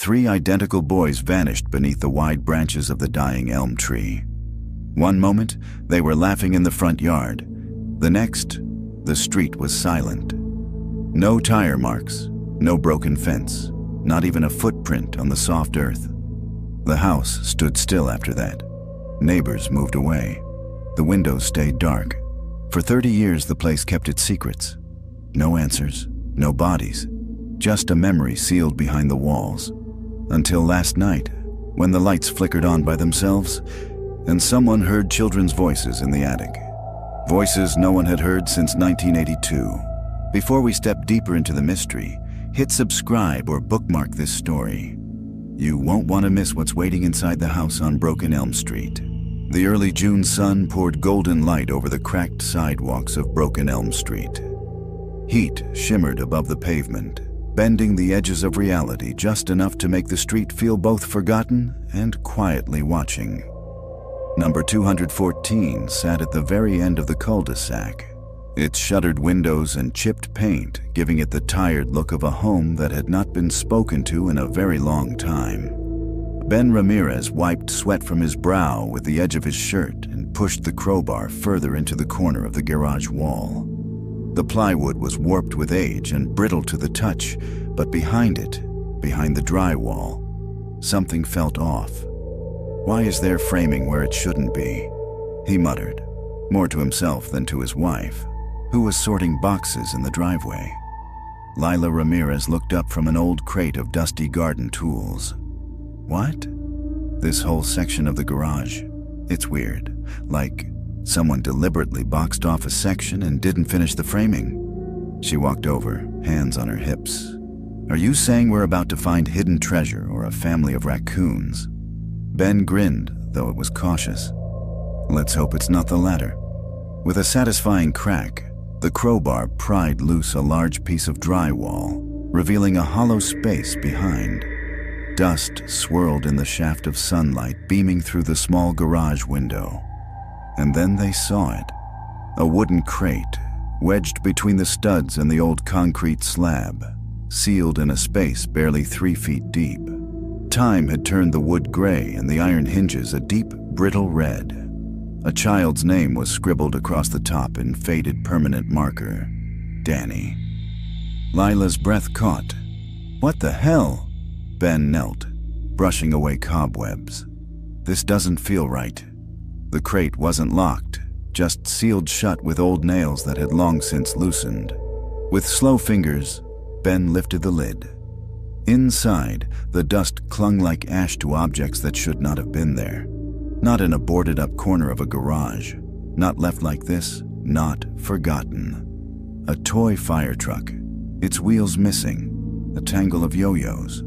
3 identical boys vanished beneath the wide branches of the dying elm tree. One moment, they were laughing in the front yard. The next, the street was silent. No tire marks, no broken fence, not even a footprint on the soft earth. The house stood still after that. Neighbors moved away. The windows stayed dark. For 30 years, the place kept its secrets. No answers, no bodies, just a memory sealed behind the walls. Until last night, when the lights flickered on by themselves, and someone heard children's voices in the attic. Voices no one had heard since 1982. Before we step deeper into the mystery, hit subscribe or bookmark this story. You won't want to miss what's waiting inside the house on Broken Elm Street. The early June sun poured golden light over the cracked sidewalks of Broken Elm Street. Heat shimmered above the pavement, bending the edges of reality just enough to make the street feel both forgotten and quietly watching. Number 214 sat at the very end of the cul-de-sac, its shuttered windows and chipped paint giving it the tired look of a home that had not been spoken to in a very long time. Ben Ramirez wiped sweat from his brow with the edge of his shirt and pushed the crowbar further into the corner of the garage wall. The plywood was warped with age and brittle to the touch, but behind it, behind the drywall, something felt off. Why is there framing where it shouldn't be? He muttered, more to himself than to his wife, who was sorting boxes in the driveway. Lila Ramirez looked up from an old crate of dusty garden tools. What? This whole section of the garage, it's weird, like someone deliberately boxed off a section and didn't finish the framing. She walked over, hands on her hips. Are you saying we're about to find hidden treasure or a family of raccoons? Ben grinned, though it was cautious. Let's hope it's not the latter. With a satisfying crack, the crowbar pried loose a large piece of drywall, revealing a hollow space behind. Dust swirled in the shaft of sunlight beaming through the small garage window. And then they saw it. A wooden crate, wedged between the studs and the old concrete slab, sealed in a space barely 3 feet deep. Time had turned the wood gray and the iron hinges a deep, brittle red. A child's name was scribbled across the top in faded permanent marker. Danny. Lila's breath caught. What the hell? Ben knelt, brushing away cobwebs. This doesn't feel right. The crate wasn't locked, just sealed shut with old nails that had long since loosened. With slow fingers, Ben lifted the lid. Inside, the dust clung like ash to objects that should not have been there. Not in a boarded-up corner of a garage. Not left like this, not forgotten. A toy fire truck, its wheels missing, a tangle of yo-yos.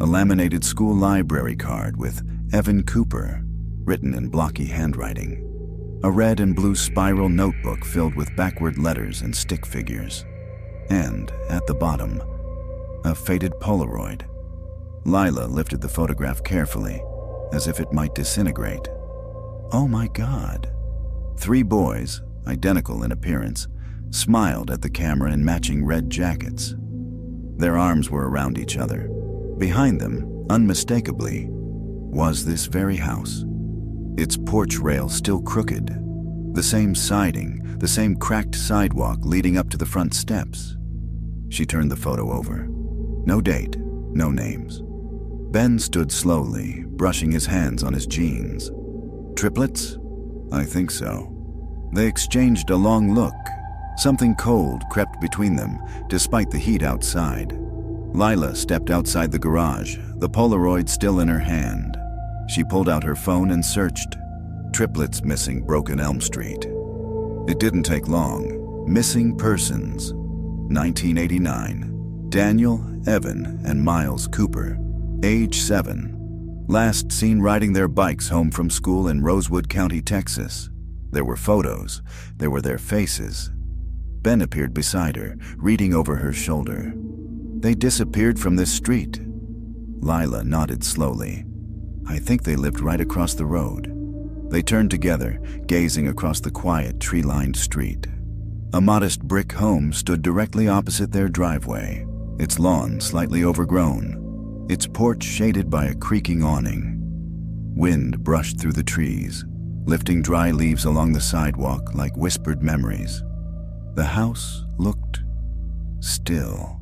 A laminated school library card with Evan Cooper written in blocky handwriting. A red and blue spiral notebook filled with backward letters and stick figures. And, at the bottom, a faded Polaroid. Lila lifted the photograph carefully, as if it might disintegrate. Oh my God. 3 boys, identical in appearance, smiled at the camera in matching red jackets. Their arms were around each other. Behind them, unmistakably, was this very house. Its porch rail still crooked. The same siding, the same cracked sidewalk leading up to the front steps. She turned the photo over. No date, no names. Ben stood slowly, brushing his hands on his jeans. Triplets? I think so. They exchanged a long look. Something cold crept between them, despite the heat outside. Lila stepped outside the garage, the Polaroid still in her hand. She pulled out her phone and searched. Triplets missing Broken Elm Street. It didn't take long. Missing persons. 1989. Daniel, Evan, and Miles Cooper. Age 7. Last seen riding their bikes home from school in Rosewood County, Texas. There were photos. There were their faces. Ben appeared beside her, reading over her shoulder. They disappeared from this street. Lila nodded slowly. I think they lived right across the road. They turned together, gazing across the quiet, tree-lined street. A modest brick home stood directly opposite their driveway, its lawn slightly overgrown. its porch shaded by a creaking awning. Wind brushed through the trees, lifting dry leaves along the sidewalk like whispered memories. The house looked still.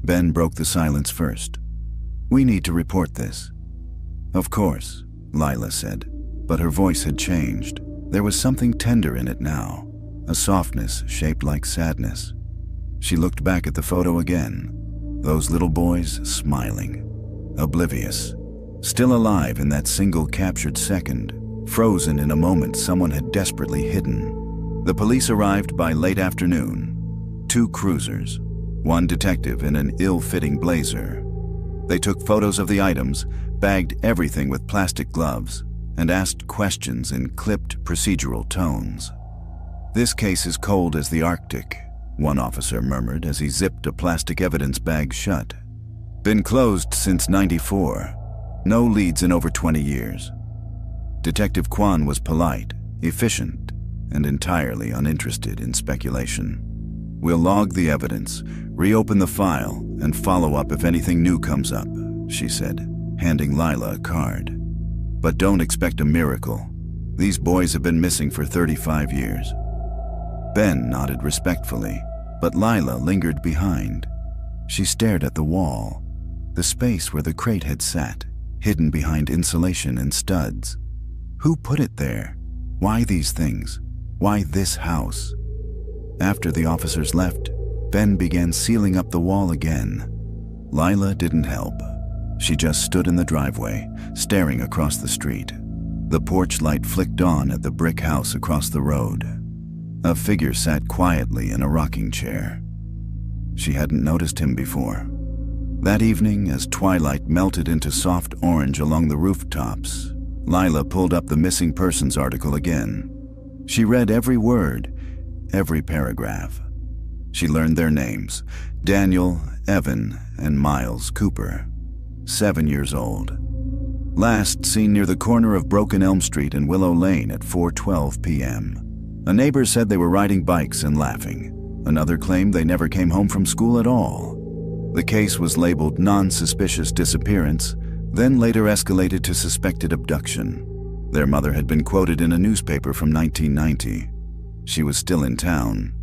Ben broke the silence first. "We need to report this." "Of course," Lila said, but her voice had changed. There was something tender in it now, a softness shaped like sadness. She looked back at the photo again, those little boys smiling, oblivious, still alive in that single captured second, frozen in a moment someone had desperately hidden. The police arrived by late afternoon. 2 cruisers, 1 detective in an ill-fitting blazer. They took photos of the items, bagged everything with plastic gloves, and asked questions in clipped procedural tones. "This case is cold as the Arctic," one officer murmured as he zipped a plastic evidence bag shut. "Been closed since '94. No leads in over 20 years. Detective Kwan was polite, efficient, and entirely uninterested in speculation. "We'll log the evidence, reopen the file, and follow up if anything new comes up," she said, handing Lila a card. "But don't expect a miracle. These boys have been missing for 35 years. Ben nodded respectfully, but Lila lingered behind. She stared at the wall, the space where the crate had sat, hidden behind insulation and studs. Who put it there? Why these things? Why this house? After the officers left, Ben began sealing up the wall again. Lila didn't help. She just stood in the driveway, staring across the street. The porch light flicked on at the brick house across the road. A figure sat quietly in a rocking chair. She hadn't noticed him before. That evening, as twilight melted into soft orange along the rooftops, Lila pulled up the missing persons article again. She read every word, every paragraph. She learned their names: Daniel, Evan, and Miles Cooper. 7 years old. Last seen near the corner of Broken Elm Street and Willow Lane at 4:12 p.m. A neighbor said they were riding bikes and laughing. Another claimed they never came home from school at all. The case was labeled non-suspicious disappearance, then later escalated to suspected abduction. Their mother had been quoted in a newspaper from 1990. She was still in town.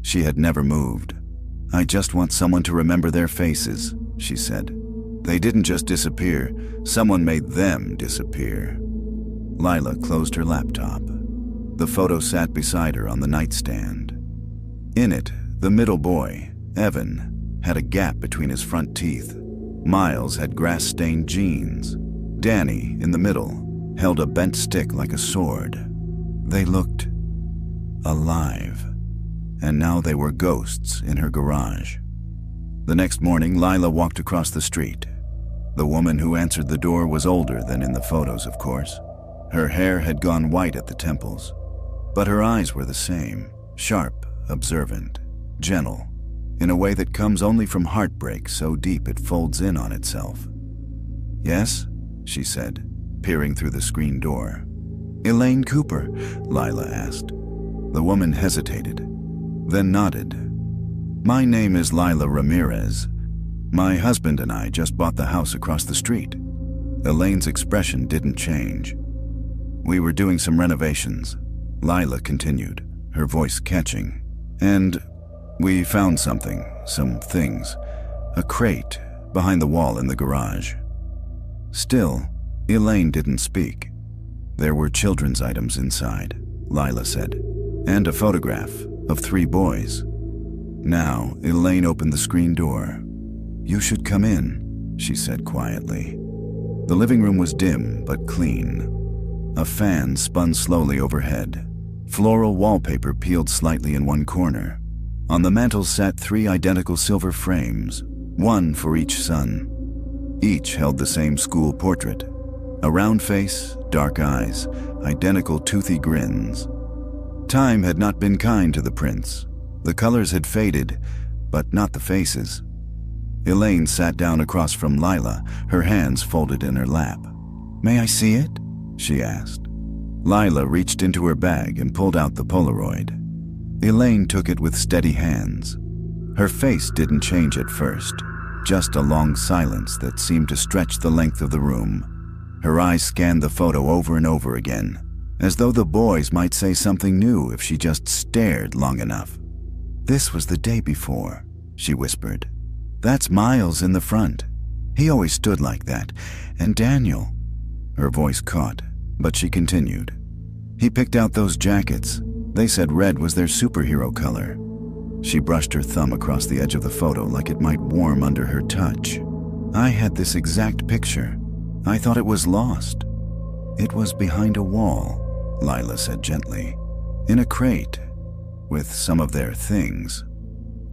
She had never moved. "I just want someone to remember their faces," she said. "They didn't just disappear. Someone made them disappear." Lila closed her laptop. The photo sat beside her on the nightstand. In it, the middle boy, Evan, had a gap between his front teeth. Miles had grass-stained jeans. Danny, in the middle, held a bent stick like a sword. They looked alive, and now they were ghosts in her garage. The next morning, Lila walked across the street. The woman who answered the door was older than in the photos, of course. Her hair had gone white at the temples, but her eyes were the same, sharp, observant, gentle, in a way that comes only from heartbreak so deep it folds in on itself. "Yes?" she said, peering through the screen door. "Elaine Cooper?" Lila asked. The woman hesitated, then nodded. "My name is Lila Ramirez. My husband and I just bought the house across the street." Elaine's expression didn't change. "We were doing some renovations," Lila continued, her voice catching. "And we found something, some things, a crate behind the wall in the garage." Still, Elaine didn't speak. "There were children's items inside," Lila said, "and a photograph of 3 boys." Now, Elaine opened the screen door. "You should come in," she said quietly. The living room was dim but clean. A fan spun slowly overhead. Floral wallpaper peeled slightly in one corner. On the mantel sat 3 identical silver frames, one for each son. Each held the same school portrait. A round face, dark eyes, identical toothy grins. Time had not been kind to the prints. The colors had faded, but not the faces. Elaine sat down across from Lila, her hands folded in her lap. "May I see it?" she asked. Lila reached into her bag and pulled out the Polaroid. Elaine took it with steady hands. Her face didn't change at first. just a long silence that seemed to stretch the length of the room. Her eyes scanned the photo over and over again, as though the boys might say something new if she just stared long enough. "This was the day before," she whispered. "That's Miles in the front. He always stood like that. And Daniel." Her voice caught, but she continued. "He picked out those jackets. They said red was their superhero color." She brushed her thumb across the edge of the photo like it might warm under her touch. "I had this exact picture. I thought it was lost." "It was behind a wall," Lila said gently. "In a crate, with some of their things."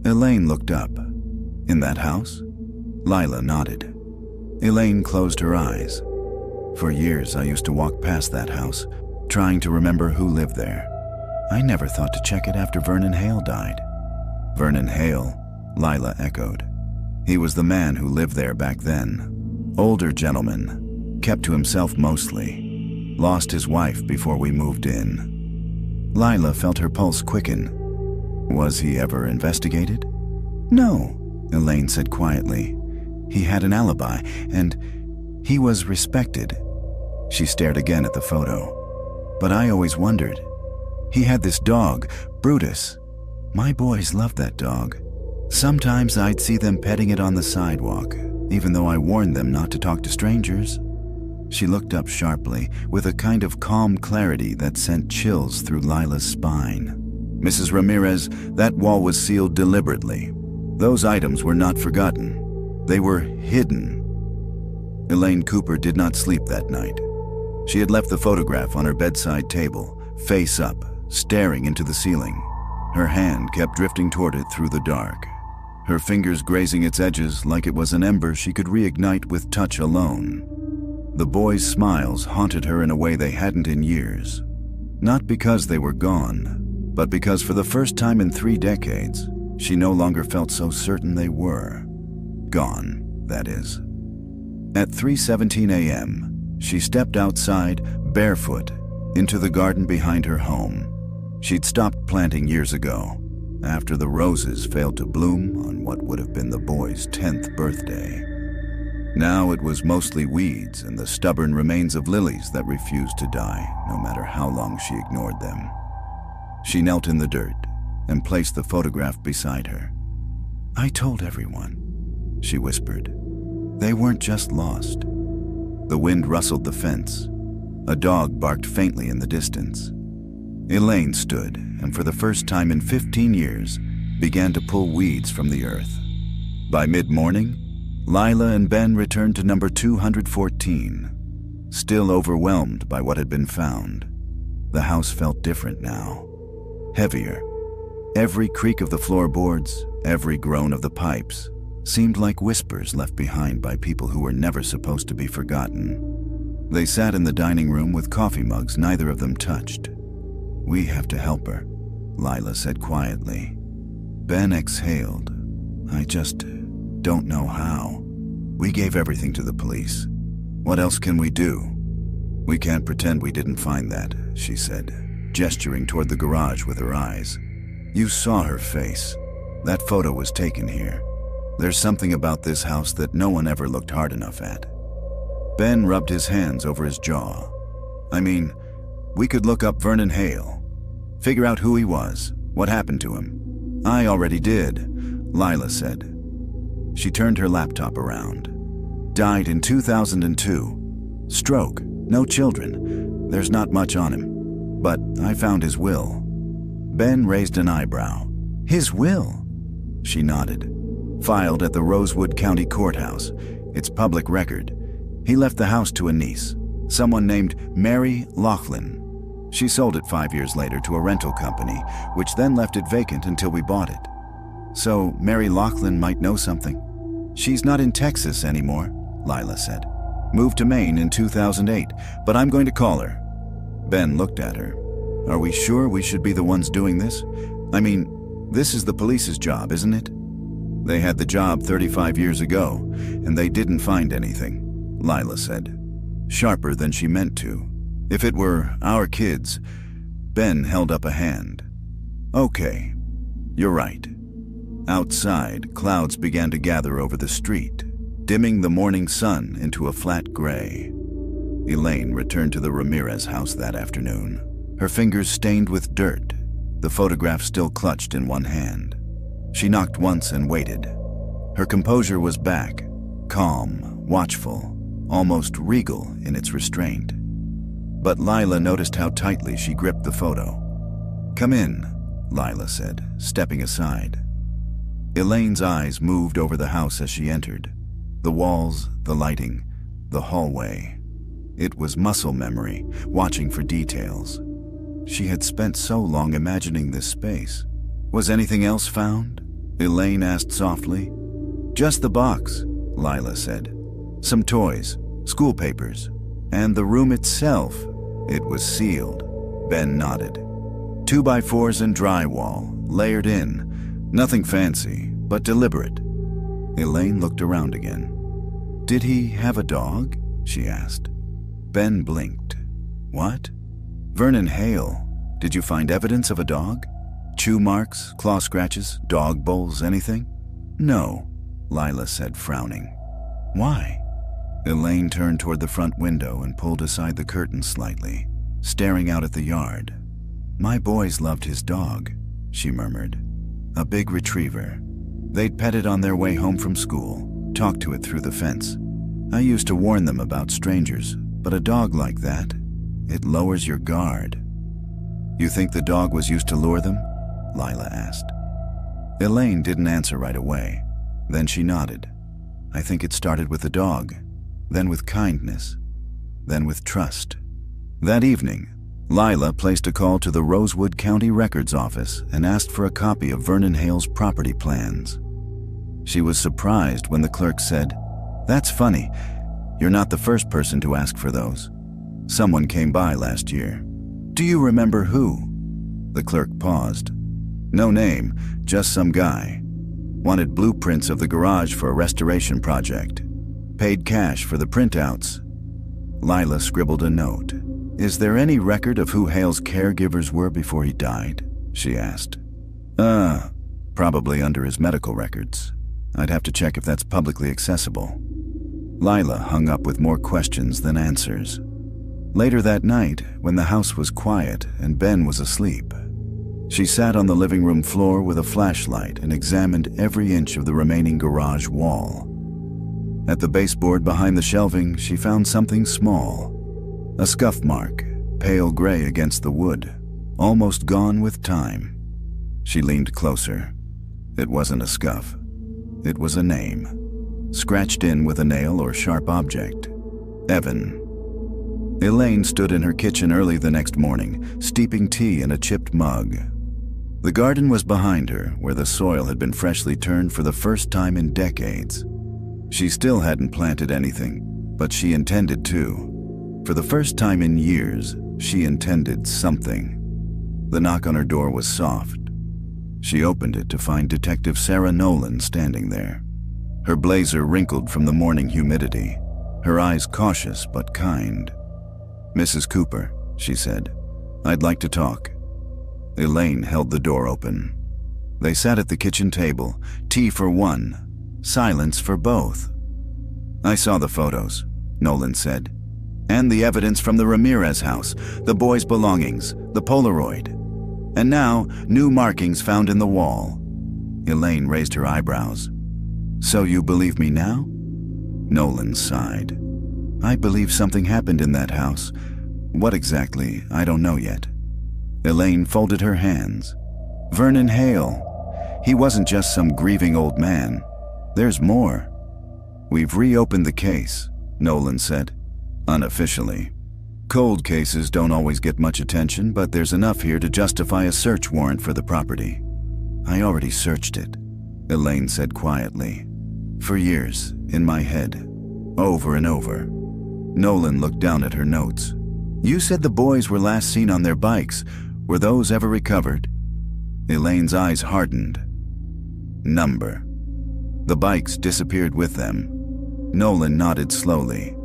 Elaine looked up. "In that house?" Lila nodded. Elaine closed her eyes. "For years I used to walk past that house, trying to remember who lived there. I never thought to check it after Vernon Hale died." "Vernon Hale," Lila echoed. "He was the man who lived there back then. Older gentleman, kept to himself mostly. Lost his wife before we moved in." Lila felt her pulse quicken. "Was he ever investigated?" "No," Elaine said quietly. "He had an alibi, and he was respected." She stared again at the photo. "But I always wondered. He had this dog, Brutus. My boys loved that dog. Sometimes I'd see them petting it on the sidewalk, even though I warned them not to talk to strangers." She looked up sharply, with a kind of calm clarity that sent chills through Lila's spine. "Mrs. Ramirez, that wall was sealed deliberately. Those items were not forgotten. They were hidden." Elaine Cooper did not sleep that night. She had left the photograph on her bedside table, face up, staring into the ceiling. Her hand kept drifting toward it through the dark, her fingers grazing its edges like it was an ember she could reignite with touch alone. The boys' smiles haunted her in a way they hadn't in years. Not because they were gone, but because for the first time in 3 decades, she no longer felt so certain they were. Gone, that is. At 3:17 a.m., she stepped outside, barefoot, into the garden behind her home. She'd stopped planting years ago, after the roses failed to bloom on what would have been the boy's 10th birthday. Now it was mostly weeds and the stubborn remains of lilies that refused to die, no matter how long she ignored them. She knelt in the dirt and placed the photograph beside her. "I told everyone," she whispered. "They weren't just lost." The wind rustled the fence. A dog barked faintly in the distance. Elaine stood, and for the first time in 15 years, began to pull weeds from the earth. By mid-morning, Lila and Ben returned to number 214, still overwhelmed by what had been found. The house felt different now, heavier. Every creak of the floorboards, every groan of the pipes, seemed like whispers left behind by people who were never supposed to be forgotten. They sat in the dining room with coffee mugs neither of them touched. "We have to help her," Lila said quietly. Ben exhaled. "I just don't know how. We gave everything to the police. What else can we do?" "We can't pretend we didn't find that," she said, gesturing toward the garage with her eyes. "You saw her face. That photo was taken here. There's something about this house that no one ever looked hard enough at." Ben rubbed his hands over his jaw. "I mean, we could look up Vernon Hale. Figure out who he was, what happened to him." "I already did," Lila said. She turned her laptop around. "Died in 2002. Stroke, no children. There's not much on him. But I found his will." Ben raised an eyebrow. "His will?" She nodded. "Filed at the Rosewood County Courthouse. It's public record. He left the house to a niece, someone named Mary Laughlin. She sold it 5 years later to a rental company, which then left it vacant until we bought it. So Mary Laughlin might know something. She's not in Texas anymore," Lila said. "Moved to Maine in 2008, but I'm going to call her." Ben looked at her. "Are we sure we should be the ones doing this? I mean, this is the police's job, isn't it?" "They had the job 35 years ago, and they didn't find anything," Lila said, sharper than she meant to. "If it were our kids..." Ben held up a hand. "Okay, you're right. Outside, clouds began to gather over the street, dimming the morning sun into a flat gray. Elaine returned to the Ramirez house that afternoon, her fingers stained with dirt, the photograph still clutched in one hand. She knocked once and waited. Her composure was back, calm, watchful, almost regal in its restraint. But Lila noticed how tightly she gripped the photo. "Come in," Lila said, stepping aside. Elaine's eyes moved over the house as she entered. The walls, the lighting, the hallway. It was muscle memory, watching for details. She had spent so long imagining this space. "Was anything else found?" Elaine asked softly. "Just the box," Lila said. "Some toys, school papers, and the room itself. It was sealed." Ben nodded. 2x4s and drywall, layered in. Nothing fancy, but deliberate. Elaine looked around again. "Did he have a dog?" she asked. Ben blinked. "What?" "Vernon Hale. Did you find evidence of a dog? Chew marks, claw scratches, dog bowls, anything?" "No," Lila said, frowning. "Why?" Elaine turned toward the front window and pulled aside the curtain slightly, staring out at the yard. "My boys loved his dog," she murmured. "A big retriever. They'd pet it on their way home from school, talk to it through the fence. I used to warn them about strangers, but a dog like that, it lowers your guard." "You think the dog was used to lure them?" Lila asked. Elaine didn't answer right away. Then she nodded. "I think it started with the dog, then with kindness, then with trust." That evening, Lila placed a call to the Rosewood County Records Office and asked for a copy of Vernon Hale's property plans. She was surprised when the clerk said, "That's funny. You're not the first person to ask for those. Someone came by last year. Do you remember who?" The clerk paused. "No name, just some guy. Wanted blueprints of the garage for a restoration project. Paid cash for the printouts." Lila scribbled a note. "Is there any record of who Hale's caregivers were before he died?" she asked. Probably under his medical records. I'd have to check if that's publicly accessible." Lila hung up with more questions than answers. Later that night, when the house was quiet and Ben was asleep, she sat on the living room floor with a flashlight and examined every inch of the remaining garage wall. At the baseboard behind the shelving, she found something small. A scuff mark, pale gray against the wood, almost gone with time. She leaned closer. It wasn't a scuff. It was a name, scratched in with a nail or sharp object. Evan. Elaine stood in her kitchen early the next morning, steeping tea in a chipped mug. The garden was behind her, where the soil had been freshly turned for the first time in decades. She still hadn't planted anything, but she intended to. For the first time in years, she intended something. The knock on her door was soft. She opened it to find Detective Sarah Nolan standing there. Her blazer wrinkled from the morning humidity, her eyes cautious but kind. "Mrs. Cooper," she said, "I'd like to talk." Elaine held the door open. They sat at the kitchen table, tea for one, silence for both. "I saw the photos," Nolan said. "And the evidence from the Ramirez house, the boys' belongings, the Polaroid. And now, new markings found in the wall." Elaine raised her eyebrows. "So you believe me now?" Nolan sighed. "I believe something happened in that house. What exactly, I don't know yet." Elaine folded her hands. "Vernon Hale. He wasn't just some grieving old man. There's more." "We've reopened the case," Nolan said. "Unofficially. Cold cases don't always get much attention, but there's enough here to justify a search warrant for the property." "I already searched it," Elaine said quietly. "For years, in my head, over and over." Nolan looked down at her notes. "You said the boys were last seen on their bikes. Were those ever recovered?" Elaine's eyes hardened. "Number." "The bikes disappeared with them." Nolan nodded slowly.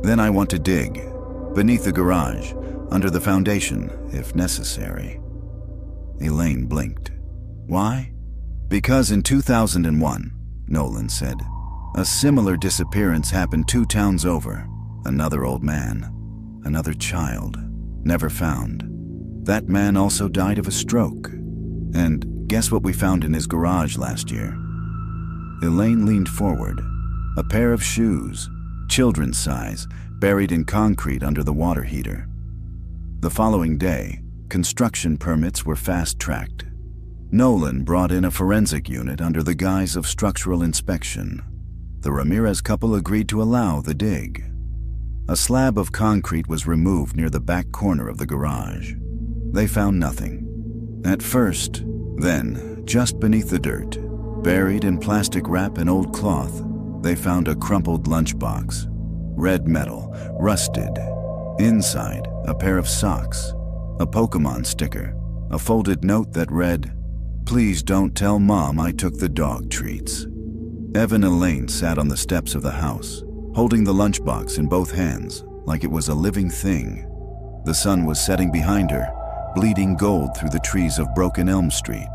"Then I want to dig. Beneath the garage, under the foundation, if necessary." Elaine blinked. "Why?" Because in 2001, Nolan said, a similar disappearance happened 2 towns over. Another old man, another child, never found. That man also died of a stroke. And guess what we found in his garage last year? Elaine leaned forward. A pair of shoes, children's size, buried in concrete under the water heater. The following day, construction permits were fast-tracked. Nolan brought in a forensic unit under the guise of structural inspection. The Ramirez couple agreed to allow the dig. A slab of concrete was removed near the back corner of the garage. They found nothing. At first, then, just beneath the dirt, buried in plastic wrap and old cloth, they found a crumpled lunchbox. Red metal, rusted. Inside, a pair of socks, a Pokemon sticker, a folded note that read, "Please don't tell Mom I took the dog treats." Evan Elaine sat on the steps of the house, holding the lunchbox in both hands, like it was a living thing. The sun was setting behind her, bleeding gold through the trees of Broken Elm Street.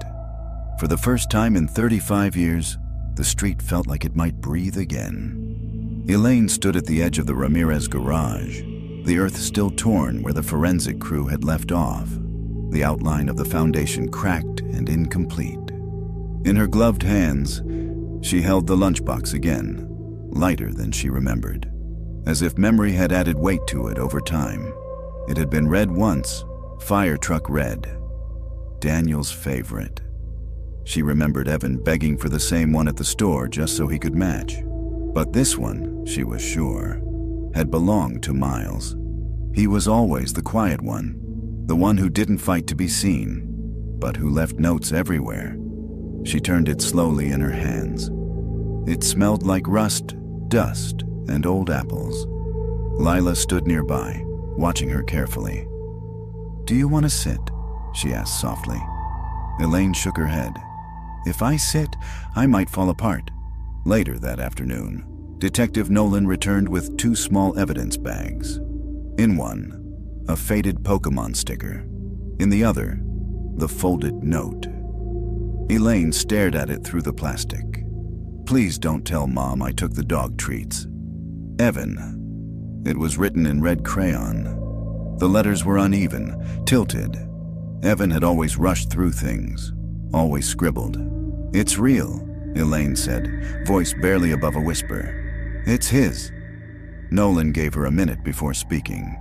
For the first time in 35 years, the street felt like it might breathe again. Elaine stood at the edge of the Ramirez garage, the earth still torn where the forensic crew had left off, the outline of the foundation cracked and incomplete. In her gloved hands, she held the lunchbox again, lighter than she remembered, as if memory had added weight to it over time. It had been red once, fire truck red, Daniel's favorite. She remembered Evan begging for the same one at the store just so he could match. But this one, she was sure, had belonged to Miles. He was always the quiet one, the one who didn't fight to be seen, but who left notes everywhere. She turned it slowly in her hands. It smelled like rust, dust, and old apples. Lila stood nearby, watching her carefully. "Do you want to sit?" she asked softly. Elaine shook her head. "If I sit, I might fall apart." Later that afternoon, Detective Nolan returned with 2 small evidence bags. In one, a faded Pokemon sticker. In the other, the folded note. Elaine stared at it through the plastic. "Please don't tell Mom I took the dog treats. Evan." It was written in red crayon. The letters were uneven, tilted. Evan had always rushed through things, always scribbled. "It's real," Elaine said, voice barely above a whisper. "It's his." Nolan gave her a minute before speaking.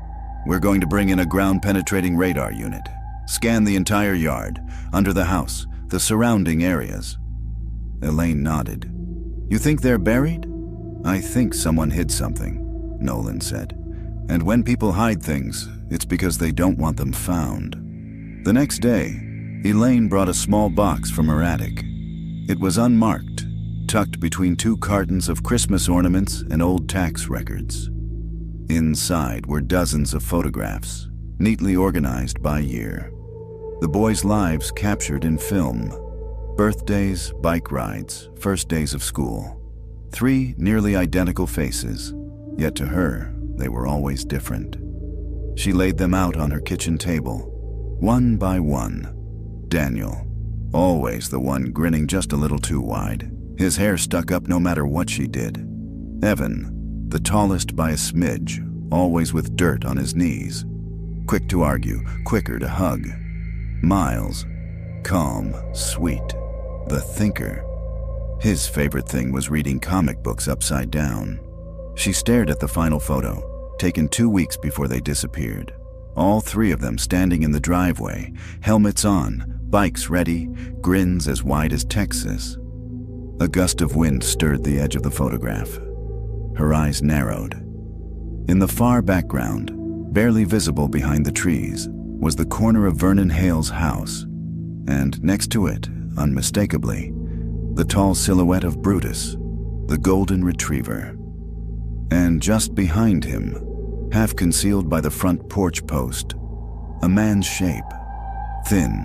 "We're going to bring in a ground-penetrating radar unit. Scan the entire yard, under the house, the surrounding areas." Elaine nodded. "You think they're buried?" "I think someone hid something," Nolan said. "And when people hide things, it's because they don't want them found." The next day, Elaine brought a small box from her attic. It was unmarked, tucked between 2 cartons of Christmas ornaments and old tax records. Inside were dozens of photographs, neatly organized by year. The boys' lives captured in film. Birthdays, bike rides, first days of school. 3 nearly identical faces, yet to her, they were always different. She laid them out on her kitchen table, one by one. Daniel, always the one grinning just a little too wide, his hair stuck up no matter what she did. Evan, the tallest by a smidge, always with dirt on his knees. Quick to argue, quicker to hug. Miles, calm, sweet, the thinker. His favorite thing was reading comic books upside down. She stared at the final photo, taken 2 weeks before they disappeared. All 3 of them standing in the driveway, helmets on, bikes ready, grins as wide as Texas. A gust of wind stirred the edge of the photograph. Her eyes narrowed. In the far background, barely visible behind the trees, was the corner of Vernon Hale's house, and next to it, unmistakably, the tall silhouette of Brutus, the golden retriever. And just behind him, half concealed by the front porch post, a man's shape, thin,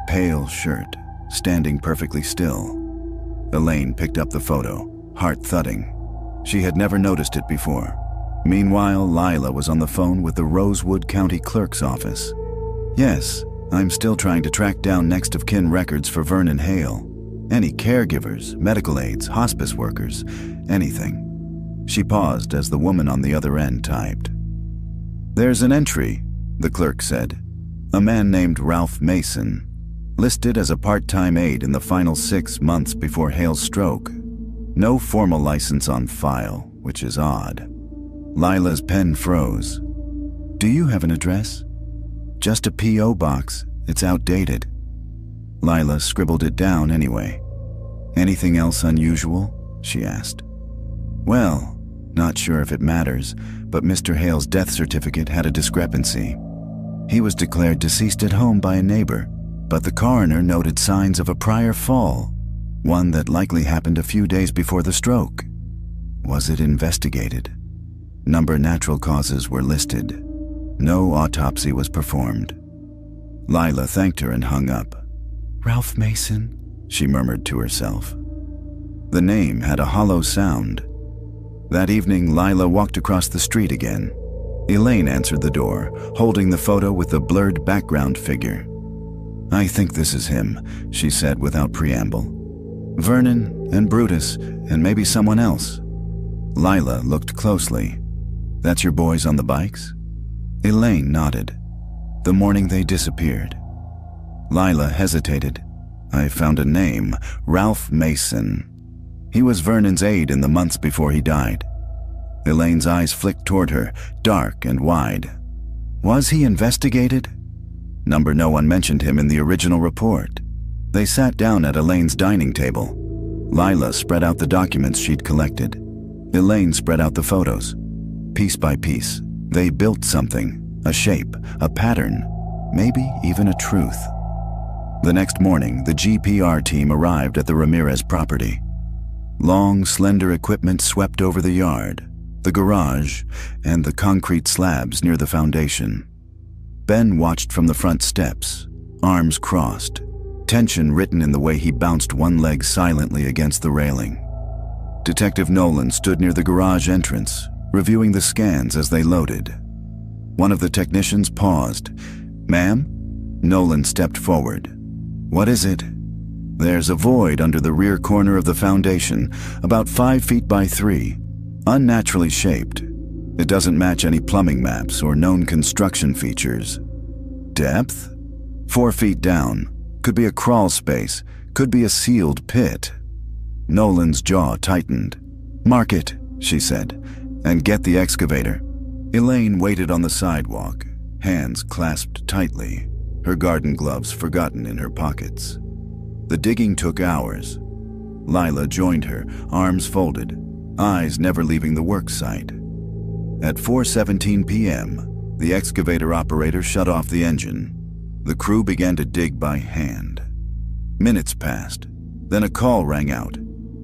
pale shirt, standing perfectly still. Elaine picked up the photo, heart thudding. She had never noticed it before. Meanwhile, Lila was on the phone with the Rosewood County Clerk's office. "Yes, I'm still trying to track down next of kin records for Vernon Hale." Any caregivers, medical aides, hospice workers, anything. She paused as the woman on the other end typed. "There's an entry," the clerk said. "A man named Ralph Mason, listed as a part-time aide in the final 6 months before Hale's stroke. No formal license on file, which is odd." Lila's pen froze. "Do you have an address?" "Just a P.O. box. It's outdated." Lila scribbled it down anyway. "Anything else unusual?" she asked. "Well, not sure if it matters, but Mr. Hale's death certificate had a discrepancy. He was declared deceased at home by a neighbor, but the coroner noted signs of a prior fall, one that likely happened a few days before the stroke. Was it investigated? Number natural causes were listed. No autopsy was performed." Lila thanked her and hung up. "Ralph Mason," she murmured to herself. The name had a hollow sound. That evening, Lila walked across the street again. Elaine answered the door, holding the photo with the blurred background figure. "I think this is him," she said without preamble. "Vernon and Brutus and maybe someone else." Lila looked closely. "That's your boys on the bikes?" Elaine nodded. "The morning they disappeared." Lila hesitated. "I found a name, Ralph Mason. He was Vernon's aide in the months before he died." Elaine's eyes flicked toward her, dark and wide. "Was he investigated?" No one mentioned him in the original report. They sat down at Elaine's dining table. Lila spread out the documents she'd collected. Elaine spread out the photos. Piece by piece, they built something, a shape, a pattern, maybe even a truth. The next morning, the GPR team arrived at the Ramirez property. Long, slender equipment swept over the yard, the garage, and the concrete slabs near the foundation. Ben watched from the front steps, arms crossed, tension written in the way he bounced one leg silently against the railing. Detective Nolan stood near the garage entrance, reviewing the scans as they loaded. One of the technicians paused. "Ma'am?" Nolan stepped forward. "What is it?" "There's a void under the rear corner of the foundation, about 5 feet by 3, unnaturally shaped. It doesn't match any plumbing maps or known construction features." "Depth?" 4 feet down. Could be a crawl space, could be a sealed pit." Nolan's jaw tightened. "Mark it," she said, "and get the excavator." Elaine waited on the sidewalk, hands clasped tightly, her garden gloves forgotten in her pockets. The digging took hours. Lila joined her, arms folded, eyes never leaving the work site. At 4:17 p.m., the excavator operator shut off the engine. The crew began to dig by hand. Minutes passed. Then a call rang out.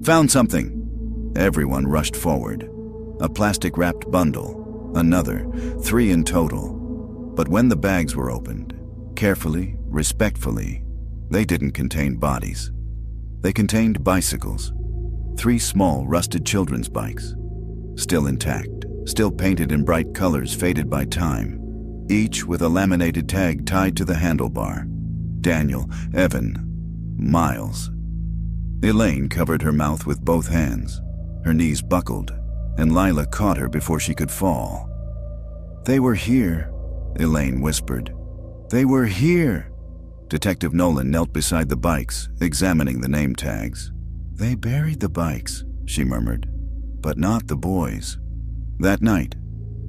"Found something!" Everyone rushed forward. A plastic-wrapped bundle. Another. 3 in total. But when the bags were opened, carefully, respectfully, they didn't contain bodies. They contained bicycles. 3 small, rusted children's bikes. Still intact, still painted in bright colors faded by time, each with a laminated tag tied to the handlebar. Daniel, Evan, Miles. Elaine covered her mouth with both hands. Her knees buckled, and Lila caught her before she could fall. "They were here," Elaine whispered. "They were here." Detective Nolan knelt beside the bikes, examining the name tags. "They buried the bikes," she murmured, "but not the boys." That night,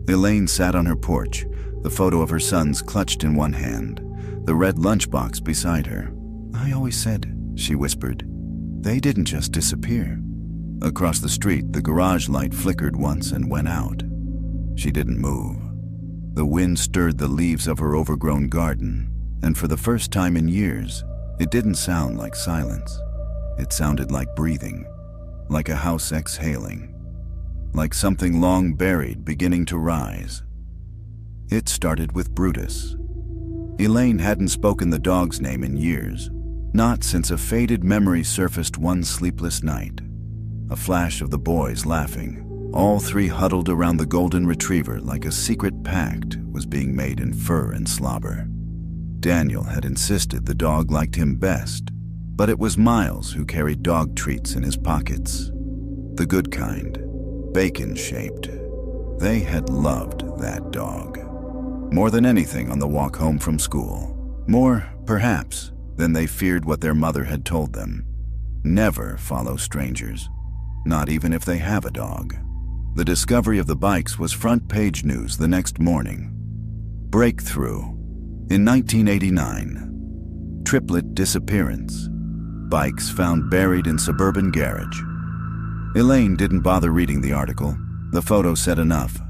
Elaine sat on her porch, the photo of her sons clutched in one hand, the red lunchbox beside her. "I always said," she whispered, "they didn't just disappear." Across the street, the garage light flickered once and went out. She didn't move. The wind stirred the leaves of her overgrown garden, and for the first time in years, it didn't sound like silence. It sounded like breathing, like a house exhaling, like something long buried beginning to rise. It started with Brutus. Elaine hadn't spoken the dog's name in years, not since a faded memory surfaced one sleepless night. A flash of the boys laughing, all 3 huddled around the golden retriever like a secret pact was being made in fur and slobber. Daniel had insisted the dog liked him best. But it was Miles who carried dog treats in his pockets. The good kind, bacon-shaped. They had loved that dog. More than anything on the walk home from school. More, perhaps, than they feared what their mother had told them. Never follow strangers, not even if they have a dog. The discovery of the bikes was front-page news the next morning. Breakthrough. In 1989, triplet disappearance. Bikes found buried in suburban garage. Elaine didn't bother reading the article. The photo said enough.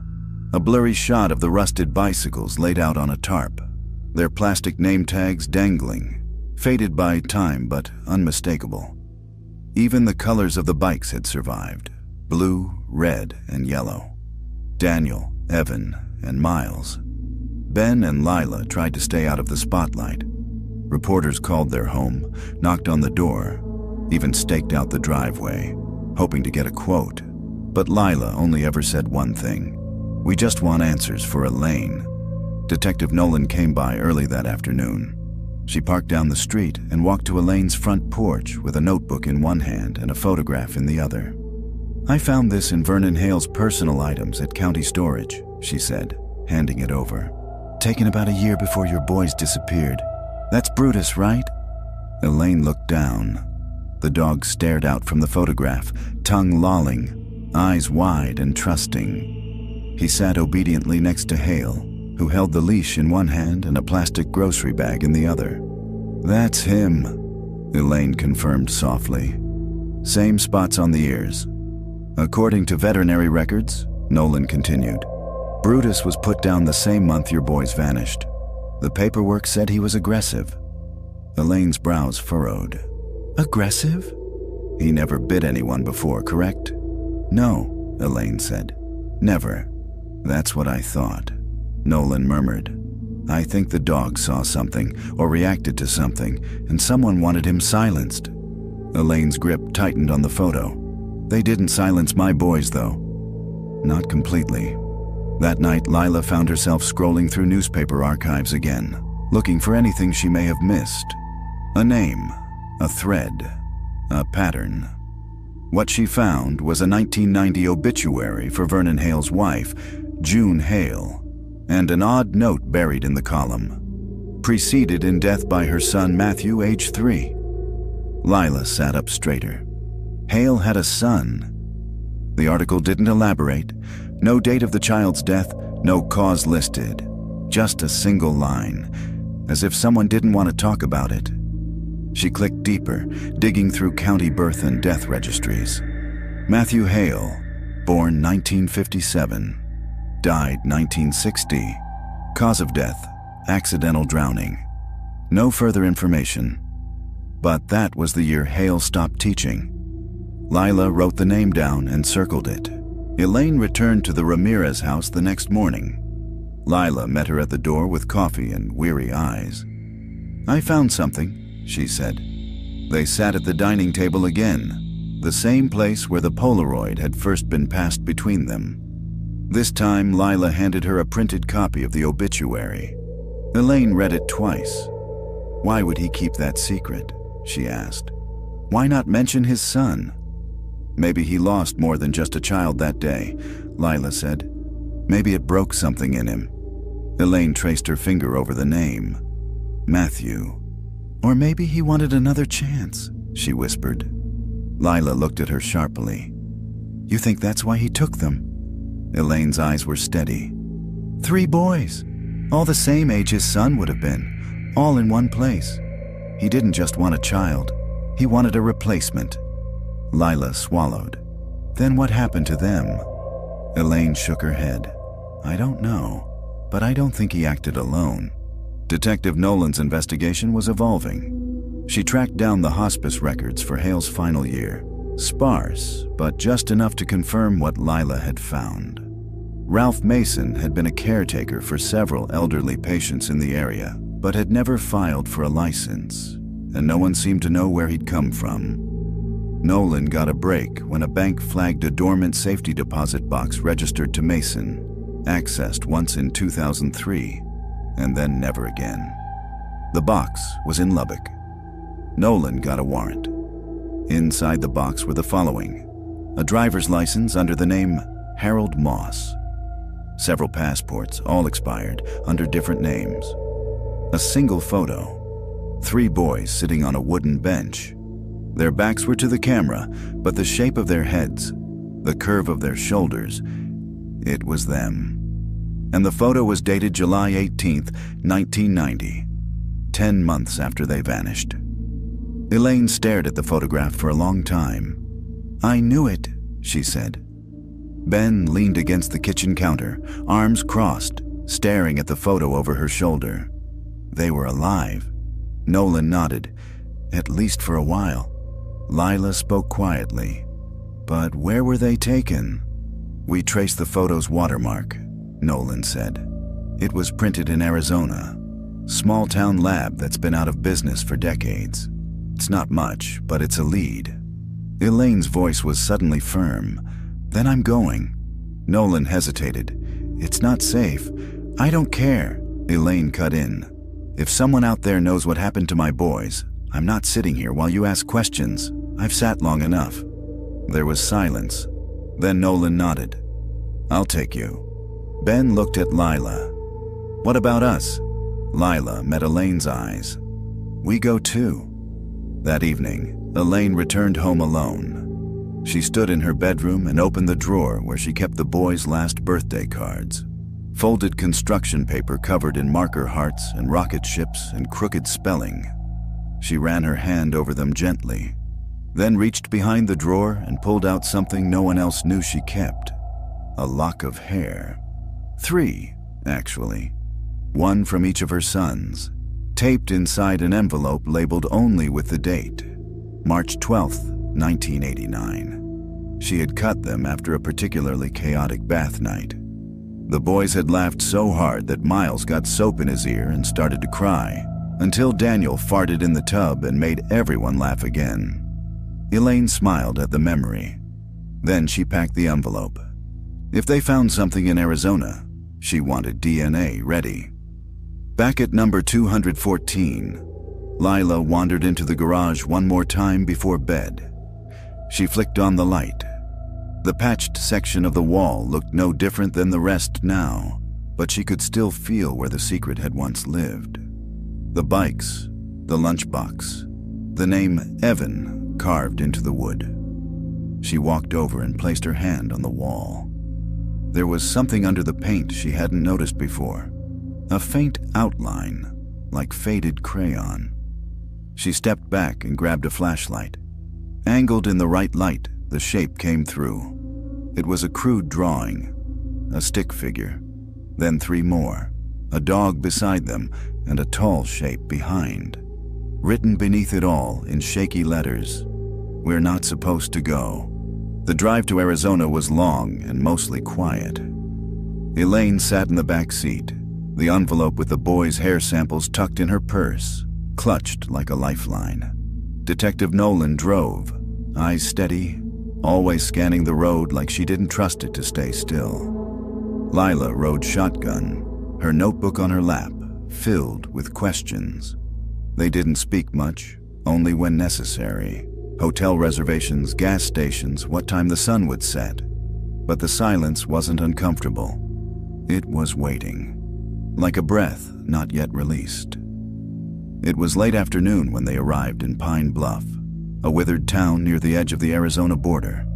A blurry shot of the rusted bicycles laid out on a tarp, their plastic name tags dangling, faded by time but unmistakable. Even the colors of the bikes had survived: blue, red, and yellow. Daniel, Evan, and Miles. Ben and Lila tried to stay out of the spotlight. Reporters called their home, knocked on the door, even staked out the driveway, hoping to get a quote. But Lila only ever said one thing: "We just want answers for Elaine." Detective Nolan came by early that afternoon. She parked down the street and walked to Elaine's front porch with a notebook in one hand and a photograph in the other. "I found this in Vernon Hale's personal items at county storage," she said, handing it over. "Taken about a year before your boys disappeared. That's Brutus, right?" Elaine looked down. The dog stared out from the photograph, tongue lolling, eyes wide and trusting. He sat obediently next to Hale, who held the leash in one hand and a plastic grocery bag in the other. "That's him," Elaine confirmed softly. "Same spots on the ears. According to veterinary records," Nolan continued, "Brutus was put down the same month your boys vanished. The paperwork said he was aggressive." Elaine's brows furrowed. "Aggressive?" "He never bit anyone before, correct?" "No," Elaine said. "Never." "That's what I thought," Nolan murmured. "I think the dog saw something, or reacted to something, and someone wanted him silenced." Elaine's grip tightened on the photo. "They didn't silence my boys, though." Not completely. That night, Lila found herself scrolling through newspaper archives again, looking for anything she may have missed. A name, a thread, a pattern. What she found was a 1990 obituary for Vernon Hale's wife, June Hale, and an odd note buried in the column. Preceded in death by her son Matthew, age 3. Lila sat up straighter. Hale had a son. The article didn't elaborate. No date of the child's death, no cause listed. Just a single line, as if someone didn't want to talk about it. She clicked deeper, digging through county birth and death registries. Matthew Hale, born 1957, died 1960. Cause of death, accidental drowning. No further information. But that was the year Hale stopped teaching. Lila wrote the name down and circled it. Elaine returned to the Ramirez house the next morning. Lila met her at the door with coffee and weary eyes. "I found something," she said. They sat at the dining table again, the same place where the Polaroid had first been passed between them. This time, Lila handed her a printed copy of the obituary. Elaine read it twice. Why would he keep that secret? She asked. Why not mention his son? Maybe he lost more than just a child that day, Lila said. Maybe it broke something in him. Elaine traced her finger over the name. Matthew. Or maybe he wanted another chance, she whispered. Lila looked at her sharply. You think that's why he took them? Elaine's eyes were steady. 3 boys, all the same age his son would have been, all in one place. He didn't just want a child, he wanted a replacement. Lila swallowed. Then what happened to them? Elaine shook her head. I don't know, but I don't think he acted alone. Detective Nolan's investigation was evolving. She tracked down the hospice records for Hale's final year. Sparse, but just enough to confirm what Lila had found. Ralph Mason had been a caretaker for several elderly patients in the area, but had never filed for a license, and no one seemed to know where he'd come from. Nolan got a break when a bank flagged a dormant safety deposit box registered to Mason, accessed once in 2003, and then never again. The box was in Lubbock. Nolan got a warrant. Inside the box were the following: a driver's license under the name Harold Moss, several passports, all expired, under different names, a single photo, 3 boys sitting on a wooden bench. Their backs were to the camera, but the shape of their heads, the curve of their shoulders, it was them. And the photo was dated July 18th, 1990, 10 months after they vanished. Elaine stared at the photograph for a long time. "I knew it," she said. Ben leaned against the kitchen counter, arms crossed, staring at the photo over her shoulder. They were alive. Nolan nodded, at least for a while. Lila spoke quietly. "But where were they taken?" "We traced the photo's watermark," Nolan said. "It was printed in Arizona. Small-town lab that's been out of business for decades. It's not much, but it's a lead." Elaine's voice was suddenly firm. "Then I'm going." Nolan hesitated. "It's not safe." "I don't care," Elaine cut in. "If someone out there knows what happened to my boys, I'm not sitting here while you ask questions. I've sat long enough." There was silence. Then Nolan nodded. "I'll take you." Ben looked at Lila. "What about us?" Lila met Elaine's eyes. "We go too." That evening, Elaine returned home alone. She stood in her bedroom and opened the drawer where she kept the boys' last birthday cards. Folded construction paper covered in marker hearts and rocket ships and crooked spelling. She ran her hand over them gently, then reached behind the drawer and pulled out something no one else knew she kept. A lock of hair. 3, actually. 1 from each of her sons, taped inside an envelope labeled only with the date, March 12th, 1989. She had cut them after a particularly chaotic bath night. The boys had laughed so hard that Miles got soap in his ear and started to cry, until Daniel farted in the tub and made everyone laugh again. Elaine smiled at the memory. Then she packed the envelope. If they found something in Arizona, she wanted DNA ready. Back at number 214, Lila wandered into the garage one more time before bed. She flicked on the light. The patched section of the wall looked no different than the rest now, but she could still feel where the secret had once lived. The bikes, the lunchbox, the name Evan carved into the wood. She walked over and placed her hand on the wall. There was something under the paint she hadn't noticed before, a faint outline, like faded crayon. She stepped back and grabbed a flashlight. Angled in the right light, the shape came through. It was a crude drawing, a stick figure, then 3 more, a dog beside them and a tall shape behind. Written beneath it all in shaky letters, "We're not supposed to go." The drive to Arizona was long and mostly quiet. Elaine sat in the back seat, the envelope with the boys' hair samples tucked in her purse, clutched like a lifeline. Detective Nolan drove, eyes steady, always scanning the road like she didn't trust it to stay still. Lila rode shotgun, her notebook on her lap, filled with questions. They didn't speak much, only when necessary. Hotel reservations, gas stations, what time the sun would set. But the silence wasn't uncomfortable. It was waiting, like a breath not yet released. It was late afternoon when they arrived in Pine Bluff, a withered town near the edge of the Arizona border.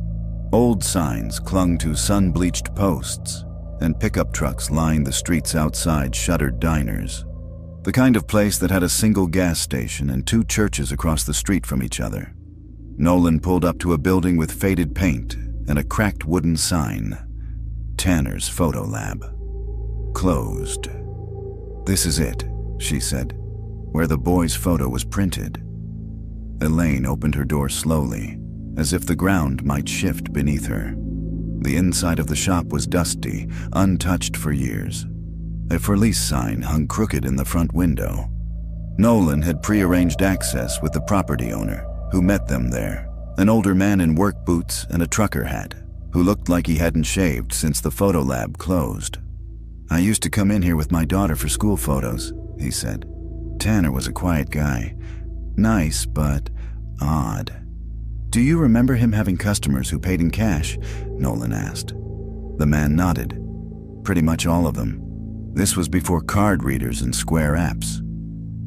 Old signs clung to sun-bleached posts, and pickup trucks lined the streets outside shuttered diners. The kind of place that had a single gas station and 2 churches across the street from each other. Nolan pulled up to a building with faded paint and a cracked wooden sign, Tanner's Photo Lab. Closed. "This is it," she said, "where the boy's photo was printed." Elaine opened her door slowly, as if the ground might shift beneath her. The inside of the shop was dusty, untouched for years. A for lease sign hung crooked in the front window. Nolan had prearranged access with the property owner, who met them there, an older man in work boots and a trucker hat, who looked like he hadn't shaved since the photo lab closed. "I used to come in here with my daughter for school photos," he said. "Tanner was a quiet guy. Nice, but odd. Do you remember him having customers who paid in cash? Nolan asked. The man nodded. Pretty much all of them. This was before card readers and Square apps.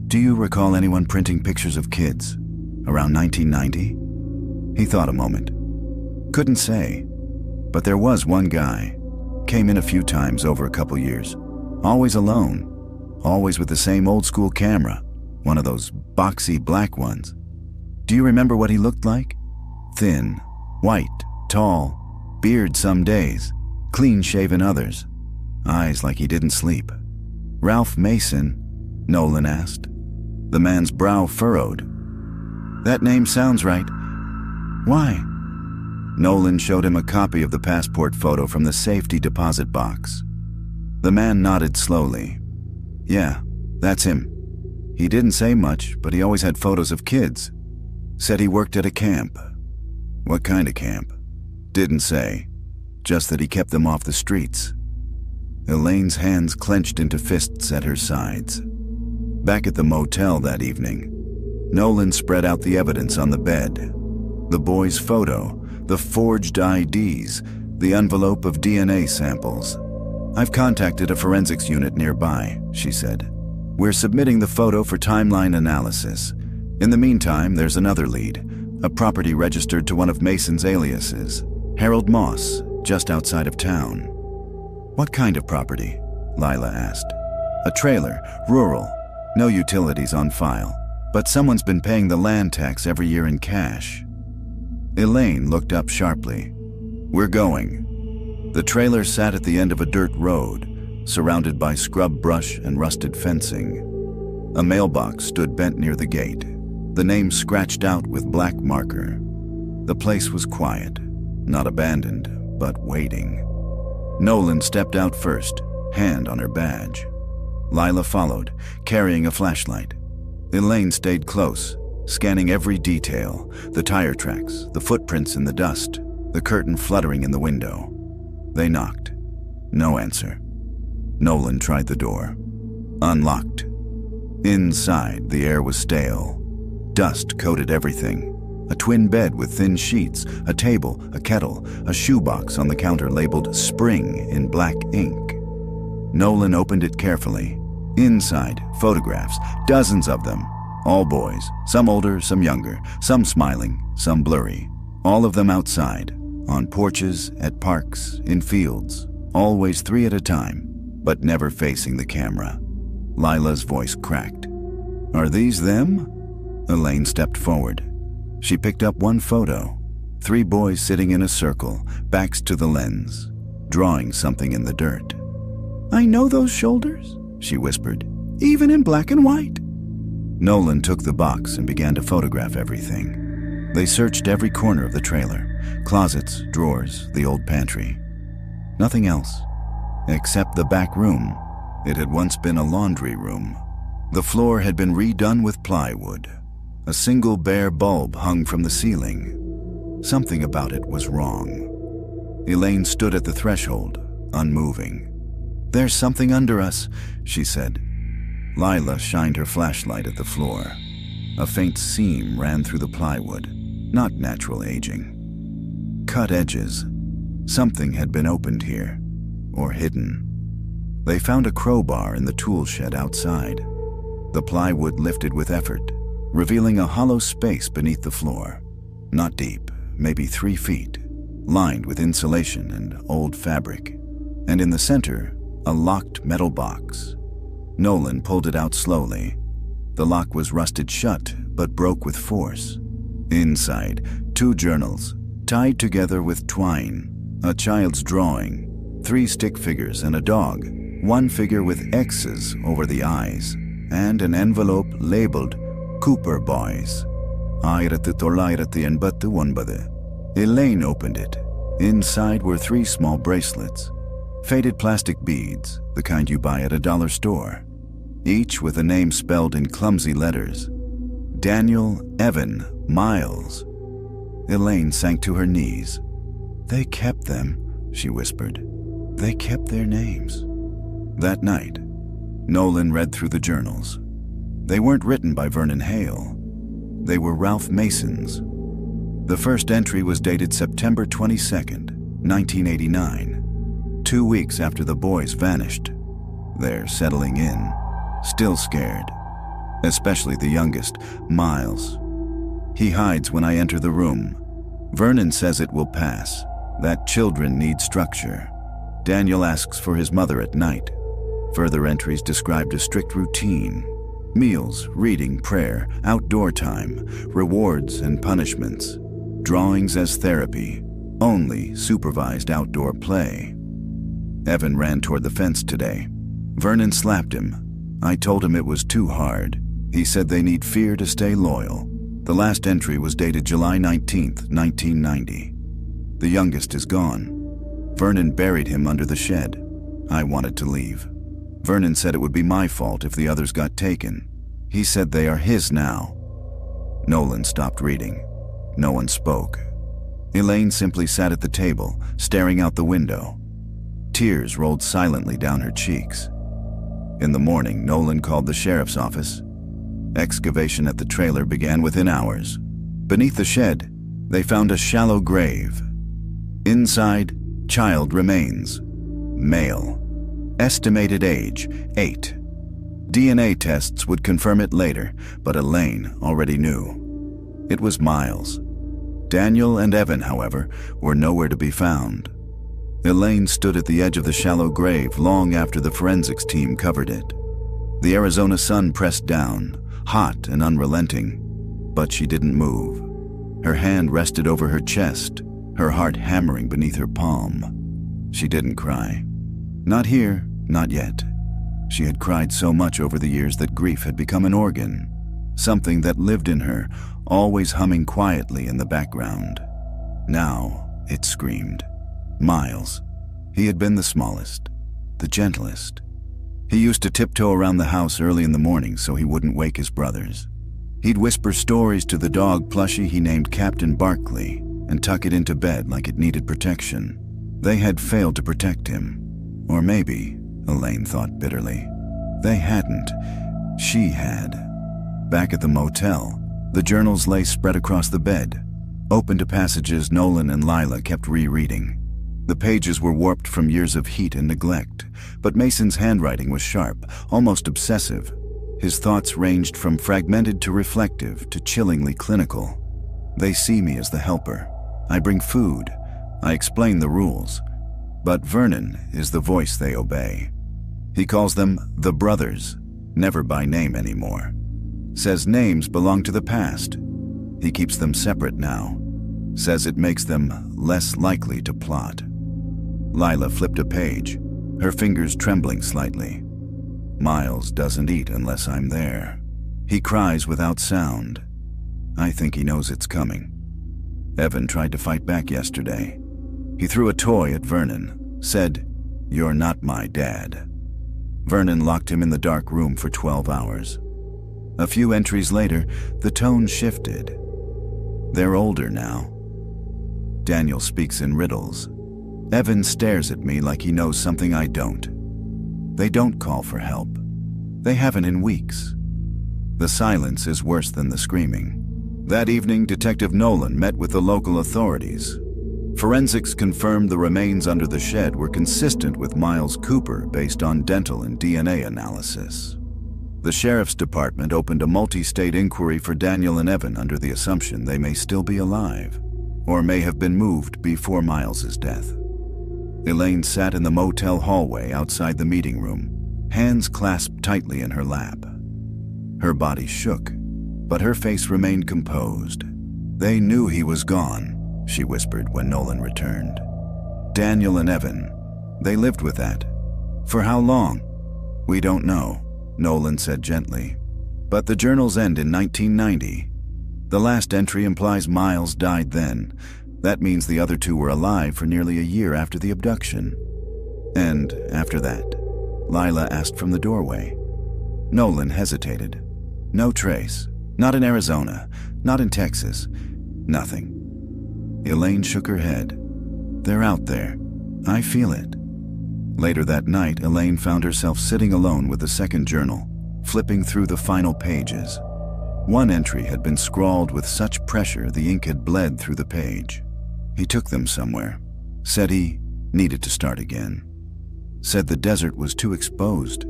Do you recall anyone printing pictures of kids? Around 1990? He thought a moment. Couldn't say. But there was one guy. Came in a few times over a couple years. Always alone. Always with the same old-school camera. One of those boxy black ones. Do you remember what he looked like? Thin, white, tall, beard some days, clean-shaven others. Eyes like he didn't sleep. Ralph Mason? Nolan asked. The man's brow furrowed. That name sounds right. Why? Nolan showed him a copy of the passport photo from the safety deposit box. The man nodded slowly. Yeah, that's him. He didn't say much, but he always had photos of kids. Said he worked at a camp. What kind of camp? Didn't say. Just that he kept them off the streets. Elaine's hands clenched into fists at her sides. Back at the motel that evening, Nolan spread out the evidence on the bed. The boy's photo, the forged IDs, the envelope of DNA samples. I've contacted a forensics unit nearby, she said. We're submitting the photo for timeline analysis. In the meantime, there's another lead, a property registered to one of Mason's aliases, Harold Moss, just outside of town. What kind of property? Lila asked. A trailer, rural, no utilities on file, but someone's been paying the land tax every year in cash. Elaine looked up sharply. We're going. The trailer sat at the end of a dirt road, surrounded by scrub brush and rusted fencing. A mailbox stood bent near the gate, the name scratched out with black marker. The place was quiet, not abandoned, but waiting. Nolan stepped out first, hand on her badge. Lila followed, carrying a flashlight. Elaine stayed close, scanning every detail, the tire tracks, the footprints in the dust, the curtain fluttering in the window. They knocked. No answer. Nolan tried the door. Unlocked. Inside, the air was stale. Dust coated everything. A twin bed with thin sheets, a table, a kettle, a shoebox on the counter labeled Spring in black ink. Nolan opened it carefully. Inside, photographs, dozens of them. All boys, some older, some younger, some smiling, some blurry. All of them outside, on porches, at parks, in fields, always 3 at a time, but never facing the camera. Lila's voice cracked. Are these them? Elaine stepped forward. She picked up one photo. 3 boys sitting in a circle, backs to the lens, drawing something in the dirt. I know those shoulders, she whispered, even in black and white. Nolan took the box and began to photograph everything. They searched every corner of the trailer, closets, drawers, the old pantry. Nothing else, except the back room. It had once been a laundry room. The floor had been redone with plywood. A single bare bulb hung from the ceiling. Something about it was wrong. Elaine stood at the threshold, unmoving. There's something under us, she said. Lila shined her flashlight at the floor. A faint seam ran through the plywood, not natural aging. Cut edges. Something had been opened here, or hidden. They found a crowbar in the tool shed outside. The plywood lifted with effort, revealing a hollow space beneath the floor. Not deep, maybe 3 feet, lined with insulation and old fabric. And in the center, a locked metal box. Nolan pulled it out slowly. The lock was rusted shut, but broke with force. Inside, 2 journals, tied together with twine, a child's drawing, 3 stick figures and a dog, 1 figure with X's over the eyes, and an envelope labeled Cooper Boys. 1989. Elaine opened it. Inside were 3 small bracelets. Faded plastic beads, the kind you buy at a dollar store. Each with a name spelled in clumsy letters. Daniel, Evan, Miles. Elaine sank to her knees. They kept them, she whispered. They kept their names. That night, Nolan read through the journals. They weren't written by Vernon Hale. They were Ralph Mason's. The first entry was dated September 22nd, 1989, 2 weeks after the boys vanished. They're settling in, still scared, especially the youngest, Miles. He hides when I enter the room. Vernon says it will pass, that children need structure. Daniel asks for his mother at night. Further entries described a strict routine: meals, reading, prayer, outdoor time, rewards and punishments, drawings as therapy, only supervised outdoor play. Evan ran toward the fence today. Vernon slapped him. I told him it was too hard. He said they need fear to stay loyal. The last entry was dated July 19th, 1990. The youngest is gone. Vernon buried him under the shed. I wanted to leave. Vernon said it would be my fault if the others got taken. He said they are his now. Nolan stopped reading. No one spoke. Elaine simply sat at the table, staring out the window. Tears rolled silently down her cheeks. In the morning, Nolan called the sheriff's office. Excavation at the trailer began within hours. Beneath the shed, they found a shallow grave. Inside, child remains. Male. Estimated age, 8. DNA tests would confirm it later, but Elaine already knew. It was Miles. Daniel and Evan, however, were nowhere to be found. Elaine stood at the edge of the shallow grave long after the forensics team covered it. The Arizona sun pressed down, hot and unrelenting, but she didn't move. Her hand rested over her chest, her heart hammering beneath her palm. She didn't cry. Not here, not yet. She had cried so much over the years that grief had become an organ, something that lived in her, always humming quietly in the background. Now it screamed. Miles. He had been the smallest, the gentlest. He used to tiptoe around the house early in the morning so he wouldn't wake his brothers. He'd whisper stories to the dog plushie he named Captain Barkley and tuck it into bed like it needed protection. They had failed to protect him. Or maybe, Elaine thought bitterly, they hadn't. She had. Back at the motel, the journals lay spread across the bed, open to passages Nolan and Lila kept rereading. The pages were warped from years of heat and neglect, but Mason's handwriting was sharp, almost obsessive. His thoughts ranged from fragmented to reflective to chillingly clinical. They see me as the helper. I bring food. I explain the rules. But Vernon is the voice they obey. He calls them the brothers, never by name anymore. Says names belong to the past. He keeps them separate now. Says it makes them less likely to plot. Lila flipped a page, her fingers trembling slightly. Miles doesn't eat unless I'm there. He cries without sound. I think he knows it's coming. Evan tried to fight back yesterday. He threw a toy at Vernon, said, "You're not my dad." Vernon locked him in the dark room for 12 hours. A few entries later, the tone shifted. They're older now. Daniel speaks in riddles. Evan stares at me like he knows something I don't. They don't call for help. They haven't in weeks. The silence is worse than the screaming. That evening, Detective Nolan met with the local authorities. Forensics confirmed the remains under the shed were consistent with Miles Cooper based on dental and DNA analysis. The sheriff's department opened a multi-state inquiry for Daniel and Evan under the assumption they may still be alive, or may have been moved before Miles's death. Elaine sat in the motel hallway outside the meeting room, hands clasped tightly in her lap. Her body shook, but her face remained composed. They knew he was gone, she whispered when Nolan returned. Daniel and Evan, they lived with that. For how long? We don't know, Nolan said gently. But the journals end in 1990. The last entry implies Miles died then. That means the other two were alive for nearly a year after the abduction. And after that, Lila asked from the doorway. Nolan hesitated. No trace. Not in Arizona. Not in Texas. Nothing. Elaine shook her head. They're out there. I feel it. Later that night, Elaine found herself sitting alone with the second journal, flipping through the final pages. One entry had been scrawled with such pressure the ink had bled through the page. He took them somewhere. Said he needed to start again. Said the desert was too exposed.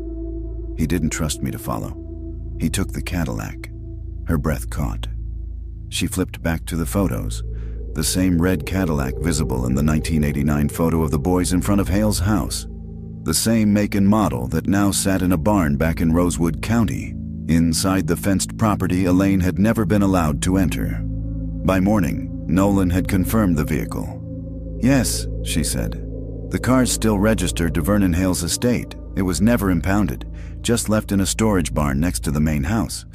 He didn't trust me to follow. He took the Cadillac. Her breath caught. She flipped back to the photos. The same red Cadillac visible in the 1989 photo of the boys in front of Hale's house. The same make and model that now sat in a barn back in Rosewood County. Inside the fenced property Elaine had never been allowed to enter. By morning, Nolan had confirmed the vehicle. "Yes," she said. "The car's still registered to Vernon Hale's estate. It was never impounded, just left in a storage barn next to the main house."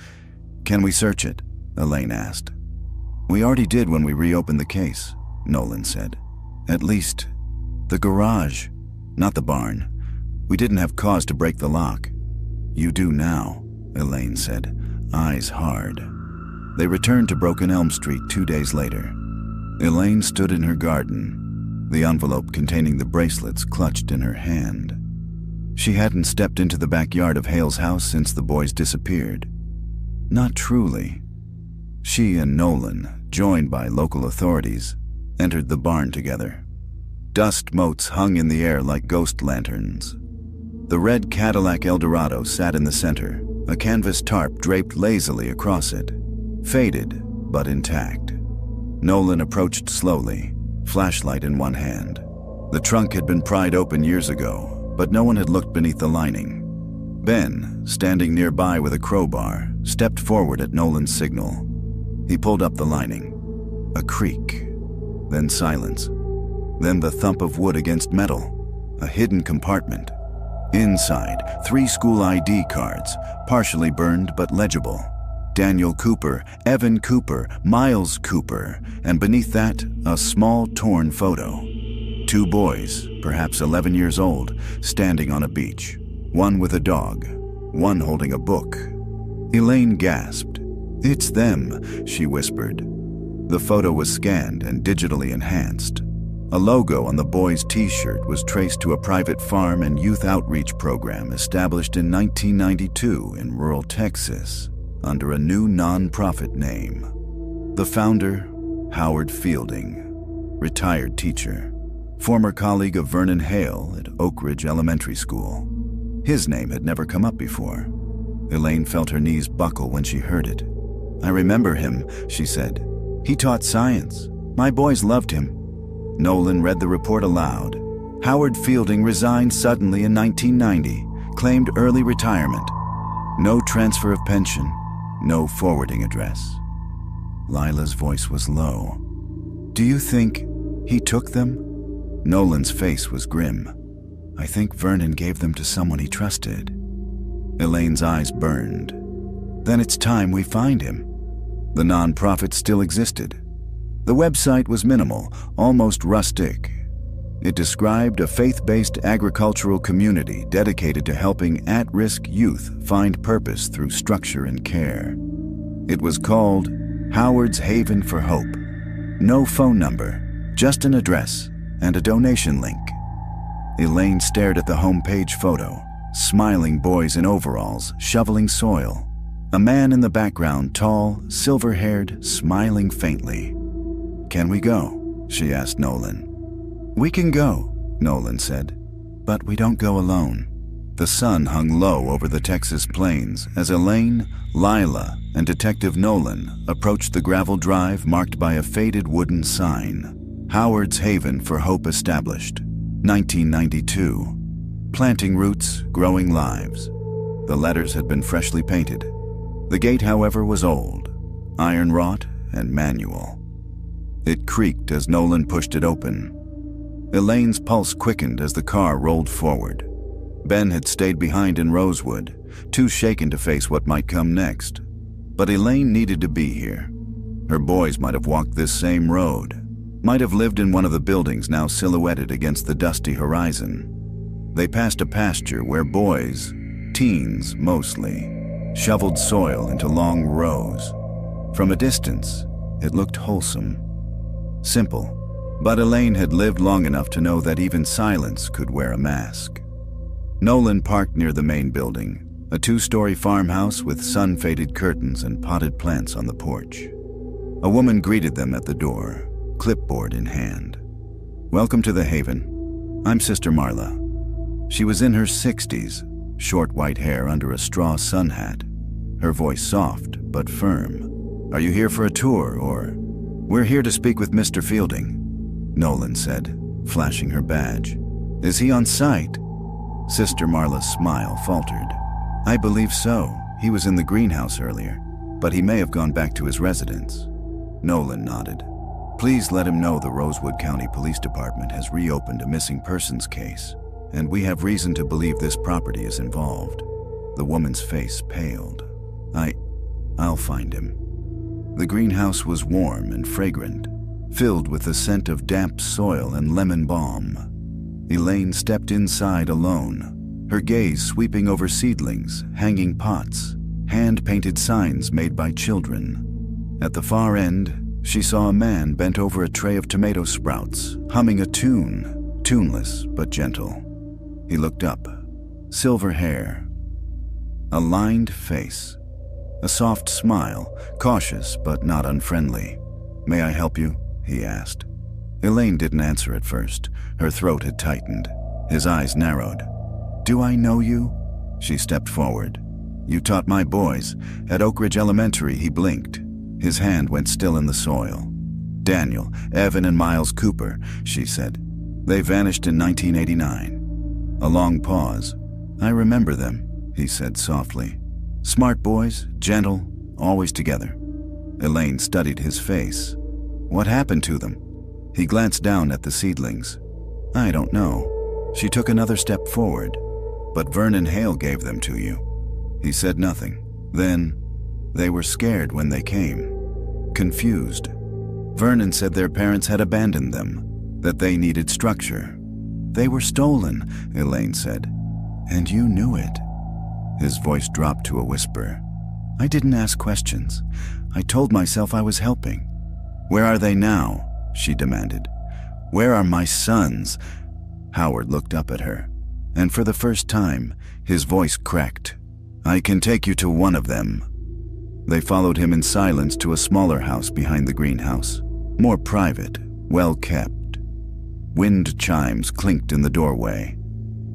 "Can we search it?" Elaine asked. "We already did when we reopened the case," Nolan said. "At least, the garage, not the barn. We didn't have cause to break the lock." "You do now," Elaine said, eyes hard. They returned to Broken Elm Street 2 days later. Elaine stood in her garden, the envelope containing the bracelets clutched in her hand. She hadn't stepped into the backyard of Hale's house since the boys disappeared. Not truly. She and Nolan, joined by local authorities, entered the barn together. Dust motes hung in the air like ghost lanterns. The red Cadillac Eldorado sat in the center, a canvas tarp draped lazily across it, faded but intact. Nolan approached slowly, flashlight in one hand. The trunk had been pried open years ago, but no one had looked beneath the lining. Ben, standing nearby with a crowbar, stepped forward at Nolan's signal. He pulled up the lining. A creak, then silence, then the thump of wood against metal, a hidden compartment. Inside, 3 school ID cards, partially burned but legible. Daniel Cooper, Evan Cooper, Miles Cooper, and beneath that, a small torn photo. 2 boys, perhaps 11 years old, standing on a beach. One with a dog, one holding a book. Elaine gasped. "It's them," she whispered. The photo was scanned and digitally enhanced. A logo on the boys' t-shirt was traced to a private farm and youth outreach program established in 1992 in rural Texas under a new non-profit name. The founder, Howard Fielding, retired teacher, former colleague of Vernon Hale at Oak Ridge Elementary School. His name had never come up before. Elaine felt her knees buckle when she heard it. "I remember him," she said. "He taught science. My boys loved him." Nolan read the report aloud. Howard Fielding resigned suddenly in 1990, claimed early retirement. No transfer of pension, no forwarding address. Lila's voice was low. "Do you think he took them?" Nolan's face was grim. "I think Vernon gave them to someone he trusted." Elaine's eyes burned. "Then it's time we find him." The nonprofit still existed. The website was minimal, almost rustic. It described a faith-based agricultural community dedicated to helping at-risk youth find purpose through structure and care. It was called Howard's Haven for Hope. No phone number, just an address and a donation link. Elaine stared at the homepage photo, smiling boys in overalls shoveling soil. A man in the background, tall, silver-haired, smiling faintly. "Can we go?" she asked Nolan. "We can go," Nolan said, "but we don't go alone." The sun hung low over the Texas plains as Elaine, Lila, and Detective Nolan approached the gravel drive marked by a faded wooden sign. Howard's Haven for Hope established, 1992. Planting roots, growing lives. The letters had been freshly painted. The gate, however, was old, iron wrought and manual. It creaked as Nolan pushed it open. Elaine's pulse quickened as the car rolled forward. Ben had stayed behind in Rosewood, too shaken to face what might come next. But Elaine needed to be here. Her boys might have walked this same road, might have lived in one of the buildings now silhouetted against the dusty horizon. They passed a pasture where boys, teens mostly, shoveled soil into long rows. From a distance, it looked wholesome. Simple, but Elaine had lived long enough to know that even silence could wear a mask. Nolan parked near the main building, A 2-story farmhouse with sun-faded curtains and potted plants on the porch. A woman greeted them at the door, clipboard in hand. "Welcome to the Haven. I'm Sister Marla." She was in her 60s, short white hair under a straw sun hat, her voice soft but firm. "Are you here for a tour, or—" "We're here to speak with Mr. Fielding," Nolan said, flashing her badge. "Is he on site?" Sister Marla's smile faltered. "I believe so. He was in the greenhouse earlier, but he may have gone back to his residence." Nolan nodded. "Please let him know the Rosewood County Police Department has reopened a missing persons case, and we have reason to believe this property is involved." The woman's face paled. I'll find him." The greenhouse was warm and fragrant, filled with the scent of damp soil and lemon balm. Elaine stepped inside alone, her gaze sweeping over seedlings, hanging pots, hand-painted signs made by children. At the far end, she saw a man bent over a tray of tomato sprouts, humming a tune, tuneless but gentle. He looked up. Silver hair. A lined face. A soft smile, cautious but not unfriendly. "May I help you?" he asked. Elaine didn't answer at first. Her throat had tightened. His eyes narrowed. "Do I know you?" She stepped forward. "You taught my boys. At Oak Ridge Elementary," he blinked. His hand went still in the soil. "Daniel, Evan, and Miles Cooper," she said. "They vanished in 1989. A long pause. "I remember them," he said softly. "Smart boys, gentle, always together." Elaine studied his face. "What happened to them?" He glanced down at the seedlings. "I don't know." She took another step forward. "But Vernon Hale gave them to you." He said nothing. Then, "They were scared when they came. Confused. Vernon said their parents had abandoned them, that they needed structure." "They were stolen," Elaine said. "And you knew it." His voice dropped to a whisper. "I didn't ask questions. I told myself I was helping." "Where are they now?" she demanded. "Where are my sons?" Howard looked up at her, and for the first time, his voice cracked. "I can take you to one of them." They followed him in silence to a smaller house behind the greenhouse, more private, well-kept. Wind chimes clinked in the doorway.